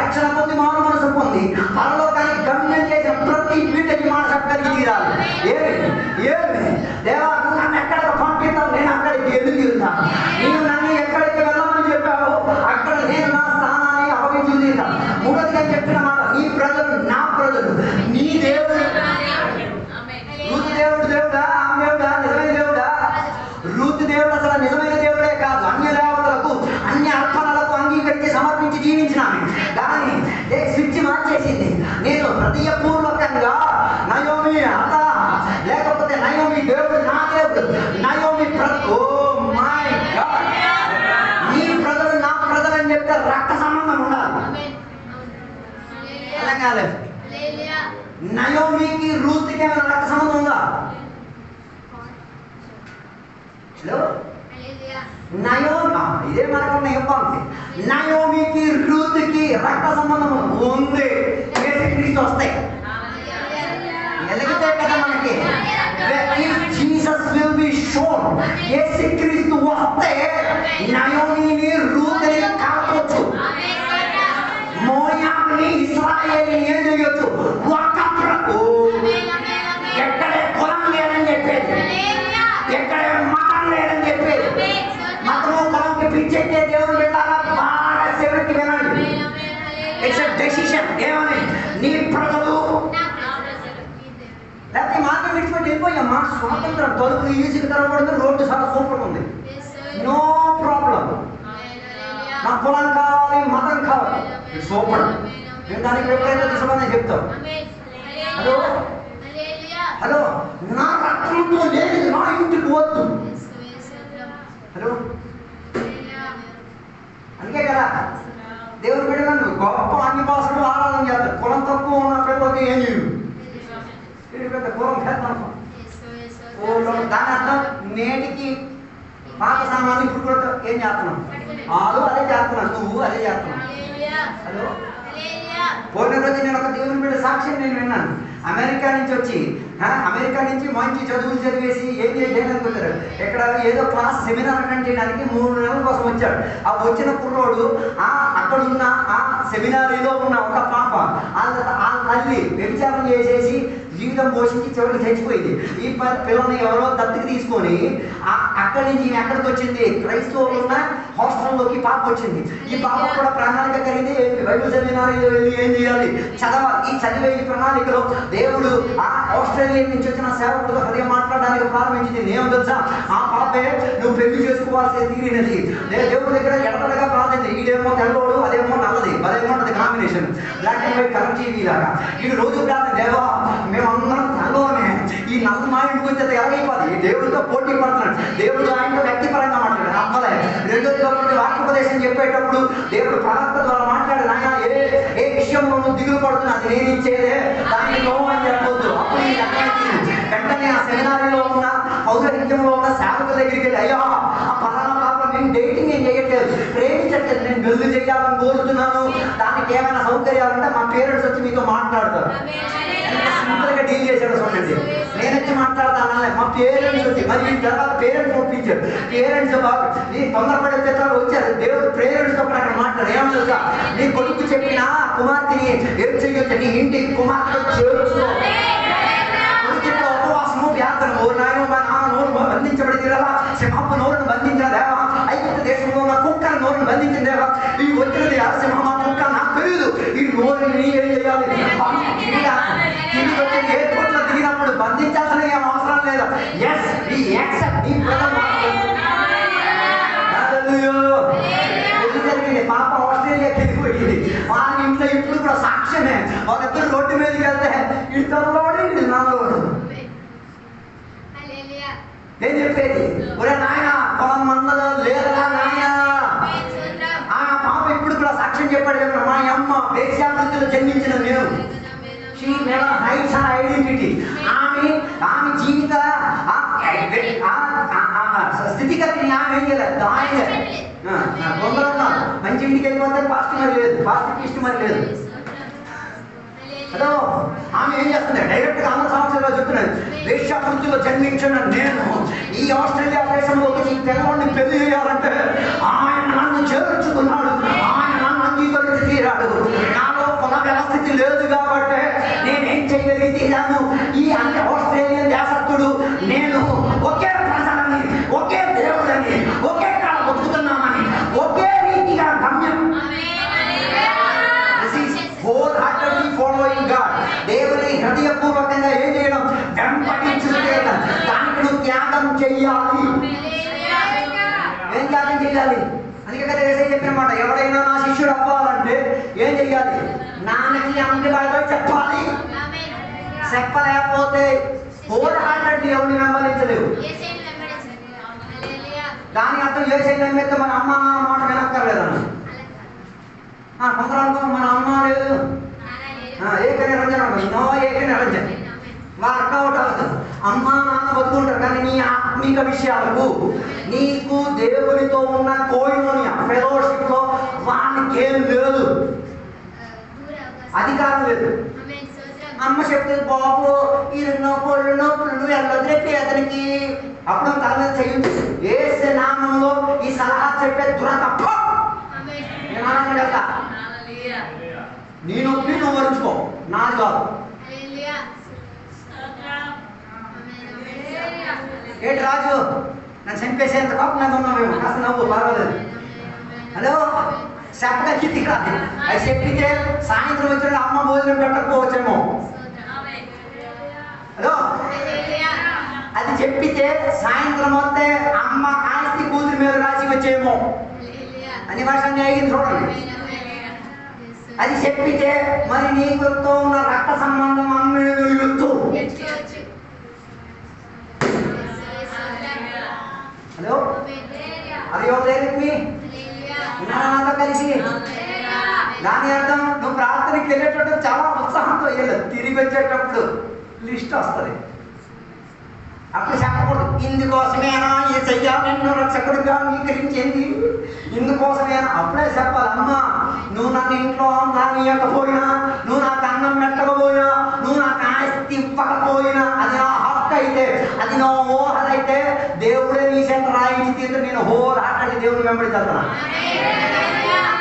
రక్షణ పొంది మారు మనసు పొంది పరలోకానికి గమ్యం చేసిన ప్రతి బిడ్డకి మనసు కలిగి తీరాలి. ఏమి దేవా, నువ్వు నన్ను ఎక్కడికి పంపిస్తావు, నేను అక్కడికి ఎందుకు వెళ్తాను? నీవు నన్ను ఎక్కడికి వెళ్ళమని చెప్పావు, అక్కడ నేను నా స్థానాన్ని అప్పగించి తీరుతాను. మూడోదిగా చెప్పిన మాట, నీ ప్రజలు నా ప్రజలు, నీ దేవుడు. రూతు దేవుడు దేవుడా, ఆమె దేవుడా, నిజమైన దేవుడా? రూతు దేవుడు అసలు నిజమైన దేవుడే కాదు, అన్య దేవతలకు అన్య అర్పణలకు అంగీకరించి సమర్పించి జీవించినాను. కానీ స్విచ్ మార్చేసింది. నేను హృదయపూర్వకంగా నయోమి అత, లేకపోతే నయోమి దేవుడు నా దేవుడు, నయోమి ఓ మై గాడ్, నీ ప్రజలు నా ప్రజలు అని చెప్తే రక్త సంబంధం ఉండాలి. తెలంగాణ నయోమికి రూత్కి ఏమైనా రక్త సంబంధం ఉందా? ఇదే మనకున్న ఇబ్బంది. నయోమికి రూత్కి రక్త సంబంధం ఉంది. యేసుక్రీస్తు వస్తాయి ఎలాగితే కదా మనకి జీసస్ విల్ బి షోన్. యేసుక్రీస్తు వస్తే నయోమిని రూత్ని కావచ్చు, మోయాబుని ఇశ్రాయేలుని ఏం చేయొచ్చు? ఎక్కడే కులం లేదని చెప్పేది, ఎక్కడే మతం లేదని చెప్పేది. మతము కులంకి పిచ్చెట్టే దేవుడు పెట్టాలా? బాగా చెవికి వినండి. It's a decision. ఏమని? నీ ప్రజలు లేకపోతే మార్గం విడిచిపెట్టి వెళ్ళిపోయామ్మా. స్వాతంత్రం తలుపులు ఈజీగా తెరవబడింది, రోడ్డు చాలా సూపర్ ఉంది, నో ప్రాబ్లం. నా కులం కావాలి, మతం కావాలి, సూపర్. నేను దానికి ఎప్పుడైతే తీసుకుని చెప్తాం. హలో హలో, నా రక్తంతో లేదు నా ఇంటికి వద్దు. హలో, అందుకే కదా దేవుడు పెట్టినాను గొప్ప అన్ని భాషలు ఆరాధన చేస్తారు. కులం తక్కువ ఉన్న పిల్లలకి ఏం చేయడు, పెద్ద కులం చేస్తాను. దాని అర్థం నేటికి పాత సామాన్లు ఇప్పుడు కూడా ఏం చేస్తున్నాం? వాళ్ళు అదే చేస్తున్నాను, నువ్వు అదే చేస్తున్నావు. హలో, పోయిన రోజు నేను ఒక దేవుని బిడ్డ సాక్ష్యం నేను విన్నాను. అమెరికా నుంచి మంచి చదువులు చదివేసి ఏం చేయలేదనుకుంటారు. ఇక్కడ ఏదో క్లాస్ సెమినార్ అటెండ్ చేయడానికి 3 నెలల కోసం వచ్చాడు. ఆ వచ్చిన కుర్రోడు అక్కడున్న ఆ సెమినారీలో ఉన్న ఒక పాప ఆ తల్లి వ్యభిచారం చేసేసి జీవితం పోషించి చివరికి చచ్చిపోయింది. ఈ పిల్లని ఎవరో దత్తుకు తీసుకొని అక్కడి నుంచి ఎక్కడికి వచ్చింది? క్రైస్తవులు ఉన్న హాస్టల్లోకి పాప వచ్చింది. ఈ పాప కూడా ప్రణాళిక కలిగింది, బైబిల్ సెమినారీలో వెళ్ళి ఏం చేయాలి, చదవాలి. ఈ చదివే ఈ ప్రణాళికలో దేవుడు ఆ ఆస్ట్రేలియా నుంచి వచ్చిన సేవకులతో హృదయం మాట్లాడడానికి ప్రారంభించింది. నేను తెలుసా, ఆ పాపే నువ్వు పెళ్లి చేసుకోవాల్సి తీరినది. దేవుడి దగ్గర ఎడతడగా ప్రార్థించింది. ఈడేమో తెల్లవాడు, అదేమో నల్లది, అదేమో ఉంటుంది combination, black and white colour TV లాగా. వీడు రోజు ప్రార్థన, దేవా మేమందరం తెల్లవనే, ఈ నల్ల మా ఇంటికి వచ్చేది ఎలాగైపోది? దేవుడితో పోటీ పడుతున్నాడు. దేవుడు ఆయనతో వ్యక్తిపరంగా మాట్లాడాడు, అమ్మలే. రెండోది వాక్యోపదేశం చెప్పేటప్పుడు దేవుడు ప్రవక్త ద్వారా మాట్లాడాడు. ఆయన ఏ విషయంలో నువ్వు దిగులు పడుతున్నా, అది నేను ఇచ్చేదే, దానికి నోవు అని చెప్పొద్దు. అప్పుడు వెంటనే ఆ సెమినారీలో ఉన్న పౌరహిత్యంలో ఉన్న సేవకుల దగ్గరికి వెళ్ళి, అయ్యా ఆ పలానా పాప నేను డేటింగ్ ఏం చేయట్లేదు, ప్రేమించట్లేదు, నేను పెళ్లి చేయాలని కోరుతున్నాను, దానికి ఏమైనా సౌకర్యాలుంటే మా పేరెంట్స్ వచ్చి మీతో మాట్లాడతారు. సింపుల్ గా డీల్ చేశాడు. చూడండి, నేను వచ్చి మాట్లాడతాను, మా పేరెంట్స్ వచ్చి, మరి తర్వాత పేరెంట్స్ ఒప్పించారు. పేరెంట్స్ బాగా నీ తొందరపడే చిత్రాలు వచ్చారు. దేవుడు పేరెంట్స్ తో అక్కడ మాట్లాడు. ఏమని తెలుసా? నీ కొడుకు చెప్పిన కుమార్తెని ఏం చేయొచ్చు, నీ ఇంటికి కుమార్తె చేర్చుకో. ఉపవాసము వ్యాధము నోరు బంధించబడి సింహప్ప నోరును బంధించదేవా, ఐగుప్తు దేశంలో ఉన్న కుక్క నోరును బంధించిందేవా, ఈ వచ్చినది సింహ కుక్క నాకు తెలియదు, ఈ నోరుని ఏం చేయాలి? తిరిగి వచ్చి ఎయిర్పోర్ట్ లో దిగినప్పుడు బంధించాల్సిన ఏం అవసరం లేదు. ఎస్ ఈ యాక్సెప్ట్ నీ జరిగింది. పాప ఆస్ట్రేలియాకి వెళ్ళిపోయింది. వాళ్ళ ఇంట్లో ఇప్పుడు కూడా సాక్ష్యమే. వాళ్ళిద్దరు రోడ్డు మీదకి వెళ్తే ఇద్దరు ఇది నాలోడు ఏం చెప్పేది? ఒరే నాయన పొలం మందలో లేదా నాయన. ఆ పాప ఇప్పుడు కూడా సాక్ష్యం చెప్పాడు కదా, మా అమ్మ వేశ్యావృత్తిలో జన్మించిన నేను. She never hides her identity. ఆమె జీవిత స్థితిగతిని ఆమె ఏం చేయలేదు. ఆయన తొందర ఉన్నారు, మంచి ఇంటికి వెళ్ళిపోతే పాస్ట్ మరి లేదు, పాస్ట్ ఇష్టం మరి లేదు. హలో, ఆమె ఏం చేస్తుంది? డైరెక్ట్ గా 100 సంవత్సరాలు చెప్తున్నది, వేశ్యావృత్తిలో జన్మించిన నేను ఈ ఆస్ట్రేలియా దేశంలో ఈ తెల్లవాడిని పెళ్లి చేయాలంటే ఆయన నన్ను చేర్చుకున్నాడు, ఆయన నన్ను అంగీకరించి తీరాడు. నా తీరాను, ఈ అంటే ఆస్ట్రేలియన్ దేశస్థుడు నేను ఒకే ప్రజలని, ఒకే దేవుడని, ఒకే కాడ బతుకుతున్నామని, ఒకే రీతిగా గమ్యం. Whole heartedly following God. దేవుని హృదయపూర్వకంగా ఏం చేయడం? వెంబడించుటే. దానికి నువ్వు త్యాగం చెయ్యాలి. ఏం త్యాగం చెయ్యాలి? అందుకే కదా యేసయ్య చెప్పిన మాట, ఎవడైనా నా శిష్యుడు అవ్వాలంటే ఏం చెయ్యాలి? నాన్నకి అమ్మకి బాగా చెప్పాలి. చెప్పలేకపోతే హోల్ హార్టెడ్లీ ఎవరిని వెంబడించలేవు. దాని అర్థం యేసయ్య నమ్మితే మన అమ్మ నాన్న మాట వినక్కర్లేదన్న. కొందరు మన అమ్మ లేదు, ఏకనిరంజన ఏకనిరంజన్ వర్కౌట్ అవుతుంది. అమ్మ నాన్న బతుకుంటారు, కానీ నీ ఆత్మీక విషయాలకు నీకు దేవునితో ఉన్న కోయినోనియా ఫెలోషిప్ లో వానికి ఏం లేదు, అధికారం లేదు. అమ్మ చెప్తే బాబు ఈ నొప్పులు నొప్పులు వెళ్ళొద్దు అతనికి, అప్పుడు తల మీద చెయ్యి ఏసే నామంలో ఈ సలహా చెప్పే దురత నీ నొప్పి నువ్వు వరుచుకో, నాది కాదు. ఏంటి రాజు నన్ను చంపేసేంత కోపం నాకు ఉన్నావేమో, కాస్త నవ్వు పర్వాలేదు. హలో చెప్పగా కిందికి రాదు. అది చెప్పితే సాయంత్రం వచ్చిన అమ్మ భోజనం పెట్టకపోవచ్చేమో. హలో అది చెప్పితే సాయంత్రం వస్తే అమ్మ ఆస్తి కూతురు మీద రాసి వచ్చేమో అని వర్షాన్ని అయ్యింది చూడండి. అది చెప్పితే మరి నీకుతో ఉన్న రక్త సంబంధం అమ్మ వెలుగుతూ. హలో అది ఎవరికి నాతో కలిసి దాని అర్థం నువ్వు ప్రార్థనకి వెళ్ళేటప్పుడు చాలా ఉత్సాహంతో వెళ్ళదు. తిరిగి వచ్చేటప్పుడు లిస్ట్ వస్తుంది. అప్పుడు చెప్పకూడదు ఇందుకోసమేనా యేసయ్య నిన్ను రక్షకుడిగా అంగీకరించింది, ఇందుకోసమేనా. అప్పుడే చెప్పాలి, అమ్మ నువ్వు నన్ను ఇంట్లో రానియకపోయినా, నువ్వు నాకు అన్నం పెట్టకపోయినా, నువ్వు నాకు ఆస్తి ఇవ్వకపోయినా, అది నా హక్కు అయితే, అది నా ఊహలైతే దేవుడే నీ చేత రాయించి తీరు నేను హోల్ హార్టెడ్లీ దేవుని వెంబడి వెళ్తాను.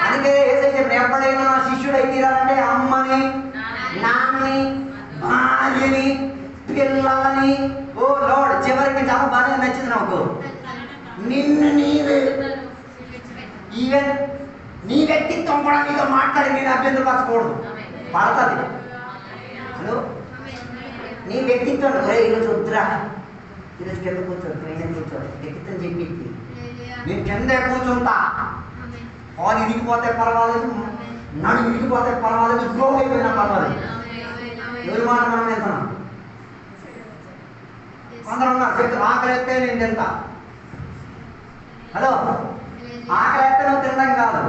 అందుకే యేసయ్య చెప్పిన ఎప్పుడైనా నా శిష్యుడై తీరాలంటే అమ్మని, నాన్నని, భార్యని, పిల్లలని, ఓ లార్డ్ చివరికి చాలా బాగా నచ్చింది నాకు, నిన్ను నీవే, ఈవెన్ నీ వ్యక్తిత్వం కూడా నీతో మాట్లాడి నేను అభ్యంతరపరచకూడదు, పడుతుంది. హలో నీ వ్యక్తిత్వం ఈరోజు వద్దురా, ఈరోజు కింద కూర్చోడు, పైన కూర్చోడు, వ్యక్తిత్వం చెప్పింది నేను కిందే కూర్చుంటా. పాలు ఇరిగిపోతే పర్వాలేదు, నడు ఇరిగిపోతే పర్వాలేదు, గ్రో అయిపోయినా పర్వాలేదు. ఎవరి మాట మనం వెళ్తున్నాం. కొందరు ఉన్నారు చెప్తే ఆకలి ఎత్తే నేను తింటా. హలో ఆకలి ఎత్తే నువ్వు తినడం కాదు,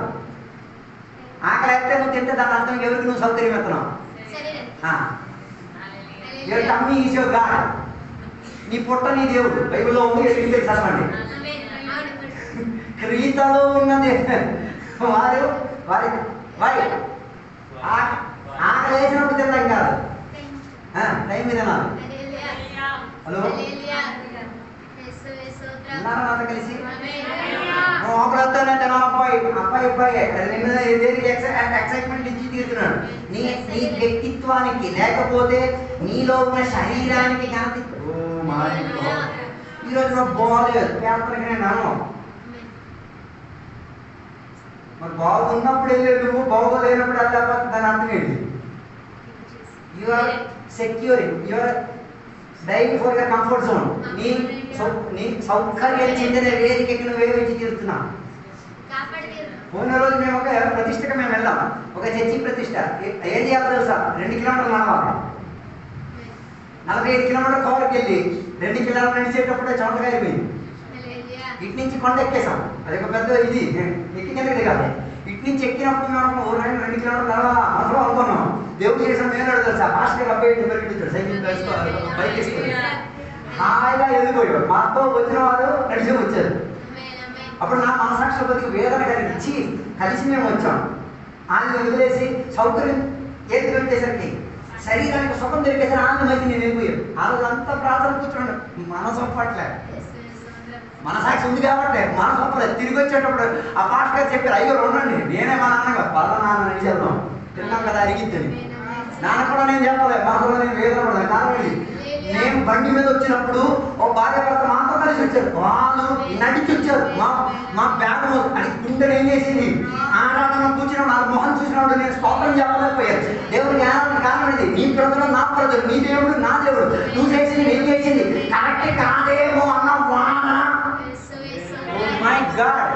ఆకలి ఎత్తే నువ్వు తింటే దాని అర్థం ఎవరికి నువ్వు సౌకర్యం ఎత్తున్నావు. Tummy is your god. నీ పుట్ట నీ దేవుడు. బైబిల్లో ఉంది, ఇంటికి చదవండి. క్రీతలో ఉన్నది వారి వారి వారి ఆకలి వేసినప్పుడు తినడం కాదు, టైం మీద తినాలి. హలో నాతో కలిసి ఒకరితోనే తినాలి. అబ్బాయి దేనికి ఎక్సైట్మెంట్ ఇచ్చి తీరుతున్నాడు. నీ వ్యక్తిత్వానికి లేకపోతే నీలో ఉన్న శరీరానికి ఘనత. ఈరోజు నాకు బాగోలేదు, పేపర్కి నేను అను. మరి బాగున్నప్పుడు వెళ్ళేది నువ్వు, బాగోలేనప్పుడు వెళ్ళకపోతే దాని అర్థం ఏంటి? You are securing, you are dying for your comfort zone. నీ సౌకర్యం చెందిన వేదికకి నువ్వే వచ్చి తీరుతున్నావు. పోయిన రోజు మేము ఒక ప్రతిష్టకు మేము వెళ్ళాం, ఒక చర్చి ప్రతిష్ట. ఏం చేయాలో తెలుసా? 2 కిలోమీటర్లు నడవాలి. 45 కిలోమీటర్ల కవర్కి వెళ్ళి 2 కిలోమీటర్లు నడిచేటప్పుడే చోట కారిపోయింది. ఇటు నుంచి కొండ ఎక్కేసాం, అది ఒక పెద్ద ఇది ఎక్కి కిందకి దిగాలి. ఇటు నుంచి ఎక్కినప్పుడు మేము 2 కిలోమీటర్లు నడవాలా అవసరం అనుకున్నాం. దేవుడు చేసిన మేలు తెలుసా? మాస్టర్ అబ్బాయి పెరిగిచ్చాడు, సైకిల్ బైక్ వేసుకొని హాయిగా వెళ్ళిపోయాడు. మాతో వచ్చిన వాళ్ళు నడిచి వచ్చారు. అప్పుడు నా మనసాక్షిపతికి వేదన కలిగించి కలిసి మేము వచ్చాం. ఆయన వదిలేసి సౌకర్యం ఏది దొరికేసరికి శరీరానికి సుఖం దొరికేసరి ఆనందం అయితే నేను వెళ్ళిపోయాను. ఆ రోజు అంతా ప్రార్థన కూర్చున్నాడు. మనసు ఒప్పట్లే, మనసాక్షి ఉంది కాబట్టి మనసు ఒప్పలేదు. తిరిగి వచ్చేటప్పుడు ఆ పాస్టర్ గారు చెప్పారు, అయ్యో ఉండండి, నేనే మా నాన్నగా పల్ల నాన్న నడిచి వెళ్దాం, తిన్నాం కదా అరిగిద్దని. నాన్న కూడా నేను చెప్పలే, మా కూడా నేను వేదన పడలే. కారణం ఏంటి? నేను బండి మీద వచ్చినప్పుడు ఒక భార్య భర్త మాతో కలిసి వచ్చారు, వాళ్ళు నడిచి వచ్చారు. మా బ్యాగ్ అని గుండెలు ఏం చేసింది, ఆరాధన కూర్చున్నాడు, నా మొహం చూసినప్పుడు నేను స్తోత్రం చెప్పలేకపోయాను. దేవుడికి ఆరాధన కారణం ఇది. నీ ప్రజలు నా ప్రజలు, నీ దేవుడు నా దేవుడు, నువ్వు చేసింది నేను చేసింది కరెక్ట్ కాదేమో అన్న వాదన. మై గాడ్,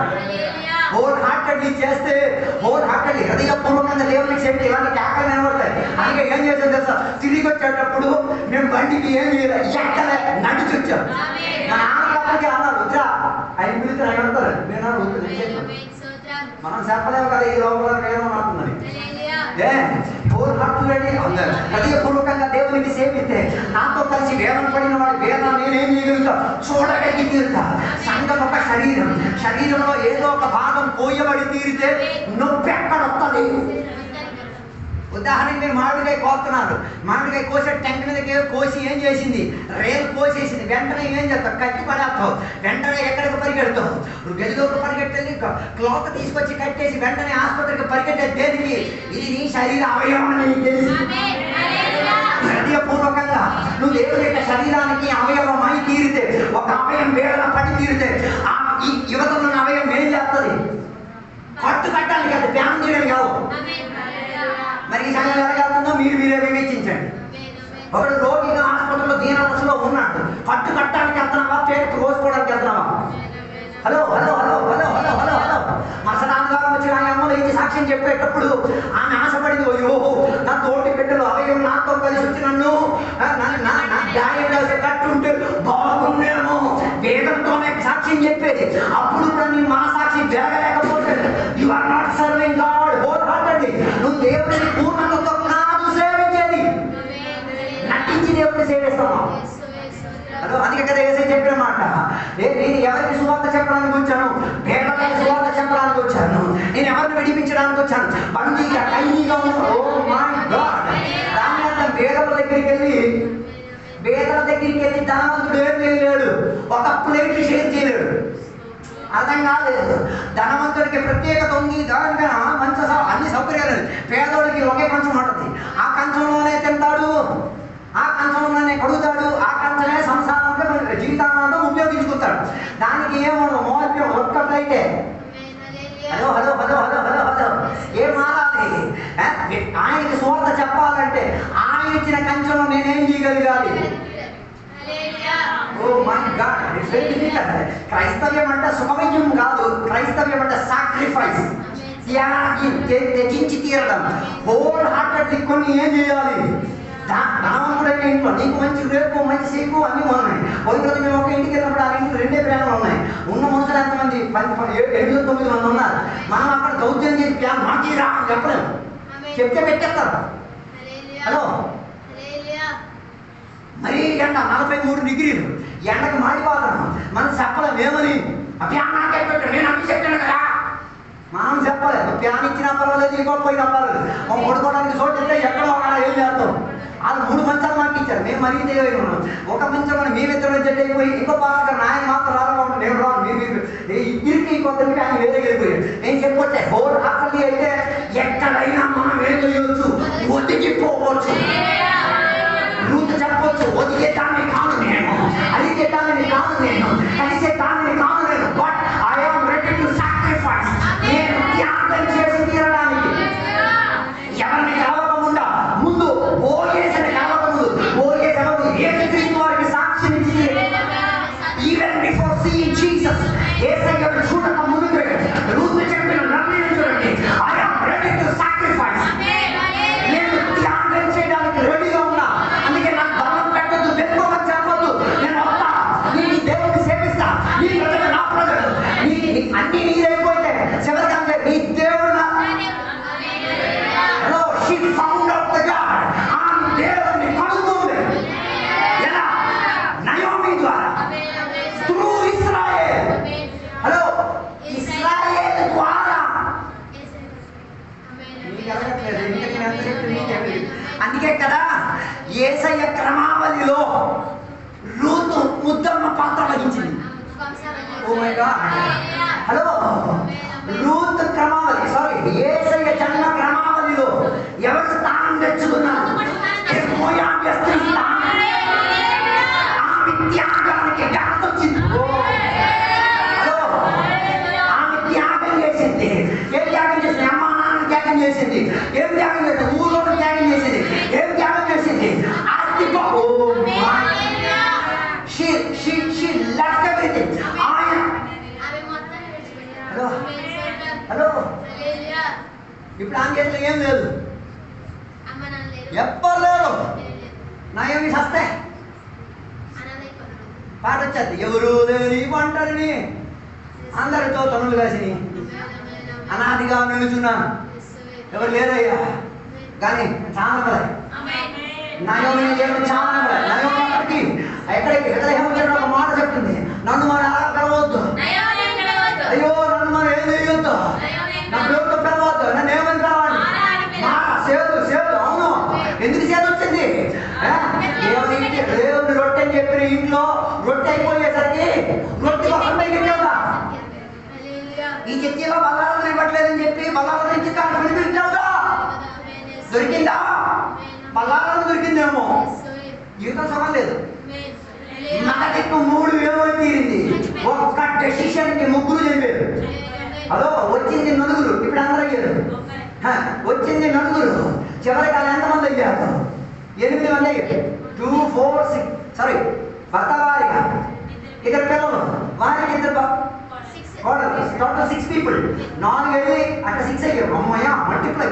హోల్ హార్టెడ్లీ చేస్తే, హోల్ హార్టెడ్లీ హృదయపూర్వకంగా దేవునికి చేస్తే ఇలాంటి కేకలు నిలబడతాయి. అందుకే ఏం చేసాం తెలుసా, తిరిగి వచ్చేటప్పుడు మేము బండికి ఏం చేయలేదు, ఎక్కలే, నడిచి వచ్చాం. మా నాన్నకి అన్నారు వచ్చా, ఆయన పిలిచి ఆయన వెళ్తారు, నేను వద్దు, మనం చెప్పలేము కదా ఈ లోపల వేదం మారుతుందని. హృదయపూర్వకంగా దేవునికి సేవిస్తే, నాతో కలిసి వేదన పడిన వాడి వేదన నేనేం చేయగలుగుతా, చూడగలిగి తీరుతా. సంఘం ఒక శరీరం, శరీరంలో ఏదో ఒక భాగం కోయబడి తీరితే నొప్పి ఎక్కడ వస్తుంది. ఉదాహరణకి మీరు మామిడికాయ కోస్తున్నారు, మామిడికాయ కోసే టెంక్ మీదకి కోసి ఏం చేసింది, రేలు కోసేసింది. వెంటనే ఏం చేస్తావు, కట్టి పడేస్తావు, వెంటనే ఎక్కడికి పరిగెడతావు, గదిలోకి పరిగెట్టేది, క్లాత్ తీసుకొచ్చి కట్టేసి వెంటనే ఆసుపత్రికి పరిగెట్టే. దేనికి? ఇది నీ శరీర అవయవం అని తెలిసి హృదయపూర్వకంగా నువ్వు దేవుని యొక్క శరీరానికి అవయవం అయి తీరితే, ఒక అవయం వేదన పడి తీరితే ఈ యువతలో ఉన్న అవయం ఏం చేస్తుంది, కట్టు కట్టాలి కదా, ధ్యానం చేయడం కాదు. మరి ఈ సంఘం ఎలాగెళ్తుందో మీరే వివేచించండి. ఒకడు రోగిగా హాస్పిటల్లో దీనావస్థలో ఉన్నాడు, కట్టు కట్టడానికి వెళ్తున్నావా, పేరు కోసుకోవడానికి వెళ్తున్నావా? Hello hello hello hello hello hello hello మసనాంగారం వచ్చి ఆ అమ్మలో ఇచ్చి సాక్ష్యం చెప్పేటప్పుడు ఆమె ఆశపడింది, అయ్యో నా తోటి బిడ్డలు అవయం నాతో కలిసి వచ్చి నన్ను కట్టుంటే బాగుండేమో, వేదంతోనే సాక్ష్యం చెప్పేది. అప్పుడు కూడా నీ మన సాక్షి జరగలేకపోతే you are not serving god whole heartedly. నువ్వు దేవుడిని పూర్ణతతో కాదు సేవించేది, నటించి దేవుడిని సేవిస్తావు. హలో, అందుకే కదా ఏసై చెప్పిన మాట, నేను ఎవరికి సువార్త చెప్పడానికి వచ్చాను, పేదలకు సువార్త చెప్పడానికి వచ్చాను, నేను ఎవరిని విడిపించడానికి వచ్చాను. బందీగా ఖైదీగా ఉన్నాను. ఓ మై గాడ్, దాని అర్థం పేదల దగ్గరికి వెళ్ళి ధనవంతుడు ఏం చేయలేడు, ఒక ప్లేట్ షేర్ చేయలేడు. అర్థం కాలేదు. ధనవంతుడికి ప్రత్యేకత ఉంది, దానికైనా మంచి అన్ని సౌకర్యాలు. పేదోడికి ఒకే కంచం ఉంటుంది, ఆ కంచంలోనే తింటాడు, ఆ కంచంలోనే కడుగుతాడు, ఆ కంచమే సంసారంగా జీవితాంతం ఉపయోగించుకుంటాడు. దానికి ఏమో మోద్యం ఒక్కటైతే hello hello hello hello hello hello ఏం మారాలి? ఆయనకి స్వార్థ చెప్పాలంటే ఆయన ఇచ్చిన కంచంలో నేనేం చేయగలగాలి? Oh my god, it's very difficult. క్రైస్తవ్యం అంటే సుఖమయం కాదు, క్రైస్తవ్యం అంటే సాక్రిఫైస్, త్యాగి, త్యజించి తీరడం. హోల్ హార్టెడ్లీ కొన్ని ఏం చేయాలి? ధనవంతుడైన ఇంట్లో నీకు మంచి రేపు మంచి సీకు అన్నీ ఉన్నాయి. పోయిన రోజు మేము ఒక ఇంటికి వెళ్ళినప్పుడు ఆ ఇంట్లో 2 ప్రేమలు ఉన్నాయి. ఉన్న మనుషులు ఎంతమంది? 8-9 మంది ఉన్నారు. మనం అక్కడ దౌర్జన్యం చేసి ప్యాన్ మాకి రా అని చెప్పలేము, చెప్తే పెట్టేస్తారు. హలో, మరీ ఎండ 43 డిగ్రీలు ఎండకు మాడిపోతాను, మనం చెప్పలేము ఏమని. ఆ ప్యాన్ నాకే పెట్టు, నేను అన్ని చెప్పాను కదా. మనం చెప్పలేదు, ప్యాన్ ఇచ్చినా పర్వాలేదు, ఇవ్వకపోయినా పర్వాలేదు. మనం పడుకోవడానికి చోటు వెళ్తే ఎక్కడో అక్కడ ఏం చేస్తాం. వాళ్ళు 3 మంచాలు మాకు ఇచ్చారు, మేము మరీ తెలియదు ఉన్నాం. ఒక మంచం మేమిద్దరు జడ్డు అయిపోయి ఇంకో పాత్ర ఆయన మాత్రం రాగా ఉంటుంది, నేను రాను, మీరు ఇద్దరికి ఇంకొకరికి ఆయన వేరే వెళ్ళిపోయాడు. నేను చెప్పొచ్చే హోల్ హార్టెడ్లీ అయితే ఎక్కడైనా మనం వెళ్ళొచ్చు, ఒదిగిపోవచ్చు. రూతు చెప్పొచ్చు, ఒదిగే దాన్ని కాదు నేను, అడిగే దానిని కాదు నేను, కలిసే దానిని కాదు నేను, but I am ready to sacrifice. నేను త్యాగం చేసి తీరడానికి. ఎవరిని కలవకుండా ముందు ఓయేసని కలవకముందు ఓయేస యేసుక్రీస్తు వారికి సాక్ష్యం ఇచ్చి, ఈవెన్ బిఫోర్ సీయింగ్ జీసస్, యేసయ్యను చూడక ముందు రూతు చెప్పిన నిర్ణయం చూడండి, I am ready to sacrifice. నేను త్యాగం చేయడానికి రెడీగా ఉన్నా. అందుకే నాకు బలం పెట్టద్దు, వెనుకోమని చెప్పొద్దు. నేను వస్తా, నేను దేవుడిని సేవిస్తా, నీ ప్రజలు నా ప్రజలు, అన్ని నీరైపోతే చివరికి అంటే నీ దేవుడు she found out the God. ఆమె దేవుడిని కనుగొంది. ఎలా? నయోమి ద్వారా, త్రూ ఇశ్రాయేల్. హలో, ఇశ్రాయేల్ ద్వారా. అందుకే కదా యేసయ్య క్రమావళిలో రూతు ముద్దమ్మ పాత్ర వహించింది. Oh my god, hello, Ruth క్రమావళి, సారీ, యేసయ్య జన్మ క్రమావళిలో ఎవరు స్థానం తెచ్చుకున్నారు? హలో, ఇప్పుడు ఆమె చేతిలో ఏం లేదు, ఎవ్వరు లేరు. నయోమి సస్తే పాట వచ్చేది, ఎవరు లేని ఒంటరిని అందరితో తనులు కాసి అనాదిగా నిలుచున్నాను, ఎవరు లేరయ్యా. కానీ చాలా నయోమి దేవుడు చాలా నయోమి అక్కడికి ఎక్కడికి ఎక్కడ ఒక మాట చెప్తుంది, నన్ను మన అలా పిలవద్దు, అయ్యో నన్ను మనం ఏం చేయొద్దు, నా పేరుతో పిలవద్దు, నన్ను ఏమని కావాలి సేవలు సేవలు. అవును, ఎందుకు సేవ వచ్చింది? దేవుని రొట్టె అని చెప్పిన ఇంట్లో రొట్టె అయిపోయేసరికి రొట్టె కోసం పెట్టావుగా, ఈ చర్చిలో బల్లాలను ఇవ్వట్లేదని చెప్పి బల్లాల నుంచి కాదు వినిపించావుగా, దొరికిందా? బల్లాలను దొరికిందేమో, జీవితం సగం లేదు. మనకి 3 వేలు తీరింది, ఒక్క డెసిషన్ కి 3 చెప్పారు. అదో వచ్చింది 4, ఇప్పుడు అందరూ అయ్యారు. వచ్చింది 4, చివరికి వాళ్ళు ఎంతమంది అయ్యారు? 8 మంది అయ్యారు. 2, 4, 6 సారీ భర్త వారిగా 2 పిల్లలు, వారికి 2 టోటల్ 6 పీపుల్. 4 వెళ్ళి అక్కడ 6 అయ్యారు. అమ్మయ్య మల్టిప్లై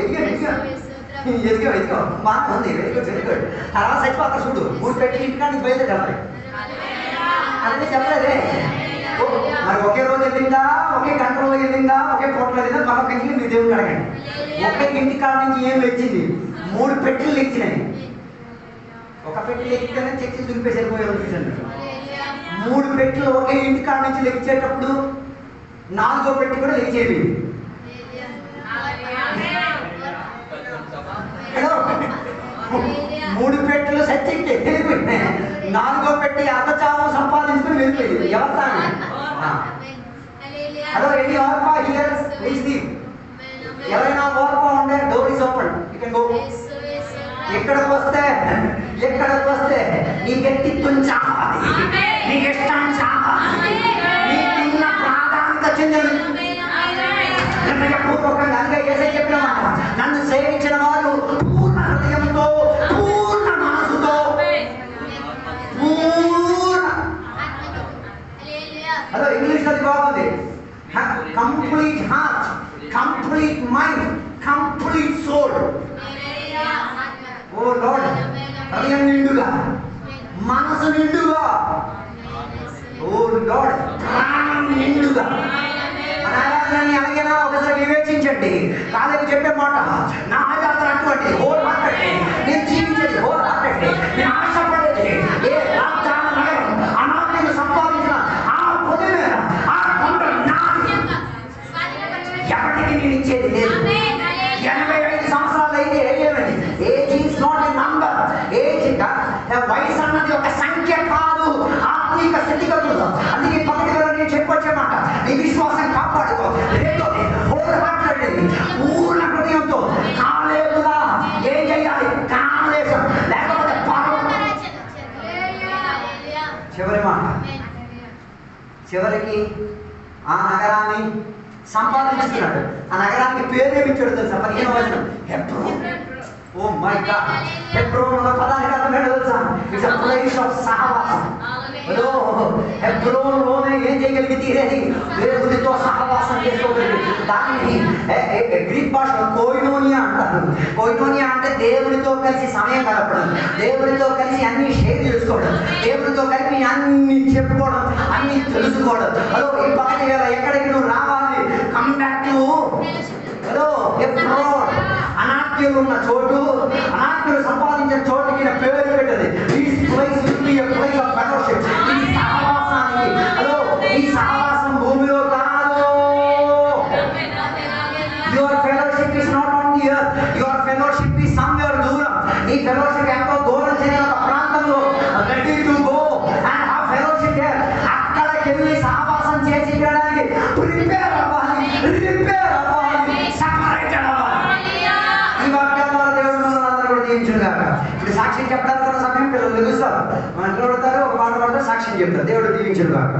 ఎదిగా బాగుంది, వెరీ గుడ్ వెరీ గుడ్. తర్వాత చచ్చిపోతారు చూడు, 3 పెట్టి ఇంటికానికి బయలుదేరి చెప్పాలి అన్నీ చెప్పలేదే. మరి ఒకే రోజు వెళ్ళిందా, ఒకే గంటలో వెళ్ళిందా, ఒకే పూటలో వెళ్ళిందా, మరొక ఇంటికి మీ దేవుడు అడగండి. ఒకే ఇంటి కాడ నుంచి ఏం వచ్చింది? 3 పెట్టెలు ఎక్కినాయి. ఒక పెట్టి ఎక్కితేనే చెక్కి దులిపేసి వెళ్ళిపోయారు చూసండి. 3 పెట్టెలు ఒకే ఇంటి కాడ నుంచి లెక్కించేటప్పుడు 4వ పెట్టి కూడా లెక్కేవి. 3 పెట్టెలు సచ్చిక్కి వెళ్ళిపోయి 4వ పెట్టి అతచావం సంపాదించుకుని వెళ్ళిపోయింది. ఎవరు? హలో, ఎనీ ఆర్పా హియర్ ప్లీజ్ లీవ్. ఎవరైనా ఆర్పా ఉంటే door is open, you can go. ఎక్కడికి వస్తే నీ వ్యక్తిత్వం చావాలి, నీ ఇష్టం చావాలి, నీకున్న ప్రాధాన్యత చెందిన పూర్వకంగా అందుకే ఏసై చెప్పిన మాట, నన్ను సేవించిన వారు పూర్ణ హృదయంతో పూర్ణ మనసుతో అదో ఇంగ్లీష్ అది బాగుంది, complete heart, complete mind, complete soul. Oh lord, హృదయం నిండుగా, మనసు నిండుగా, ఓ లార్డ్ ప్రాణం నిండుగా. మన ఆరాధనని అలాగేనా ఒకసారి వివేచించండి. కాలేజీ చెప్పే మాట, నా ఆరాధన అటువంటి హోల్ హార్టెడ్, నేను జీవించేది హోల్ హార్టెడ్, నేను ఆశపడేది ఏ రాజధాని నగరం అనాథను సంపాదించిన ఆ పొద్దున ఆ కొండ నాది, ఎవరికి నేను ఇచ్చేది లేదు. 85 సంవత్సరాలు అయితే ఏమేమి? Age is not a number. వయసు అన్నది ఒక సంఖ్య కాదు, ఆత్మీక స్థితిగతులు. అందుకే పక్కన నేను చెప్పొచ్చేమాట, నీ విశ్వాసం కాపాడుకో. రెండోది హోల్ హార్టెడ్, పూర్ణ హృదయంతో. కాలేదుగా ఏం చేయాలి? కామదేశం లేకపోతే చివరి మాట, చివరికి ఆ నగరాన్ని సంపాదించుకున్నాడు. ఆ నగరానికి పేరు ఏమిచ్చాడు తెలుసా? 15వ వచనం, Hebron. Oh my god, Hebron అన్న పదానికి అర్థం ఏంటో తెలుసా? ఇట్స్ ఎ ప్లేస్ ఆఫ్ సహవాసం. హలో, హెబ్రోన్ లోనే ఏం చేయగలిగి తీరేది? దేవునితో సహవాసం చేసుకోగలిగి. దాన్ని గ్రీక్ భాషలో కోయినోనియా అంటారు. కోయినోనియా అంటే దేవునితో కలిసి సమయం గడపడం, దేవునితో కలిసి అన్ని షేర్ చేసుకోవడం, దేవునితో కలిసి అన్ని చెప్పుకోవడం, అన్ని తెలుసుకోవడం. హలో, ఈ పక్కన ఎక్కడికి నువ్వు రావాలి? Come back to hello Hebron. అనాథ్యులు ఉన్న చోటు, అనాథ్యులు సంపాదించిన చోటుకి పేరు పెట్టదు. This place will be a place of fellowship. ఈ సహవాసానికి, హలో, ఈ సహవాసం భూమిలో కాదు. Your fellowship is not on the earth, your fellowship is somewhere దూరం. ఈ ఫెలోషిప్ ఎంతో దూరం చేయని ఒక ప్రాంతంలో ready to go and have fellowship there. అక్కడికి వెళ్ళి సహవాసం చేసి చేయడానికి ప్రిపేర్ అవ్వాలి, రిపేర్ అవ్వాలి, సెపరేటెడ్ అవ్వాలి. ఈ వాక్యాల ద్వారా దేవుడు మనల్ని అందరూ కూడా దీవించుగాక. ఇప్పుడు సాక్ష్యం చెప్పడానికి సమయం పిల్లలు తెలుస్తారు, మన ఇంట్లో పడతారు, ఒక మాట పడతారు, సాక్ష్యం చెప్తారు. దేవుడు దీవించుగాక.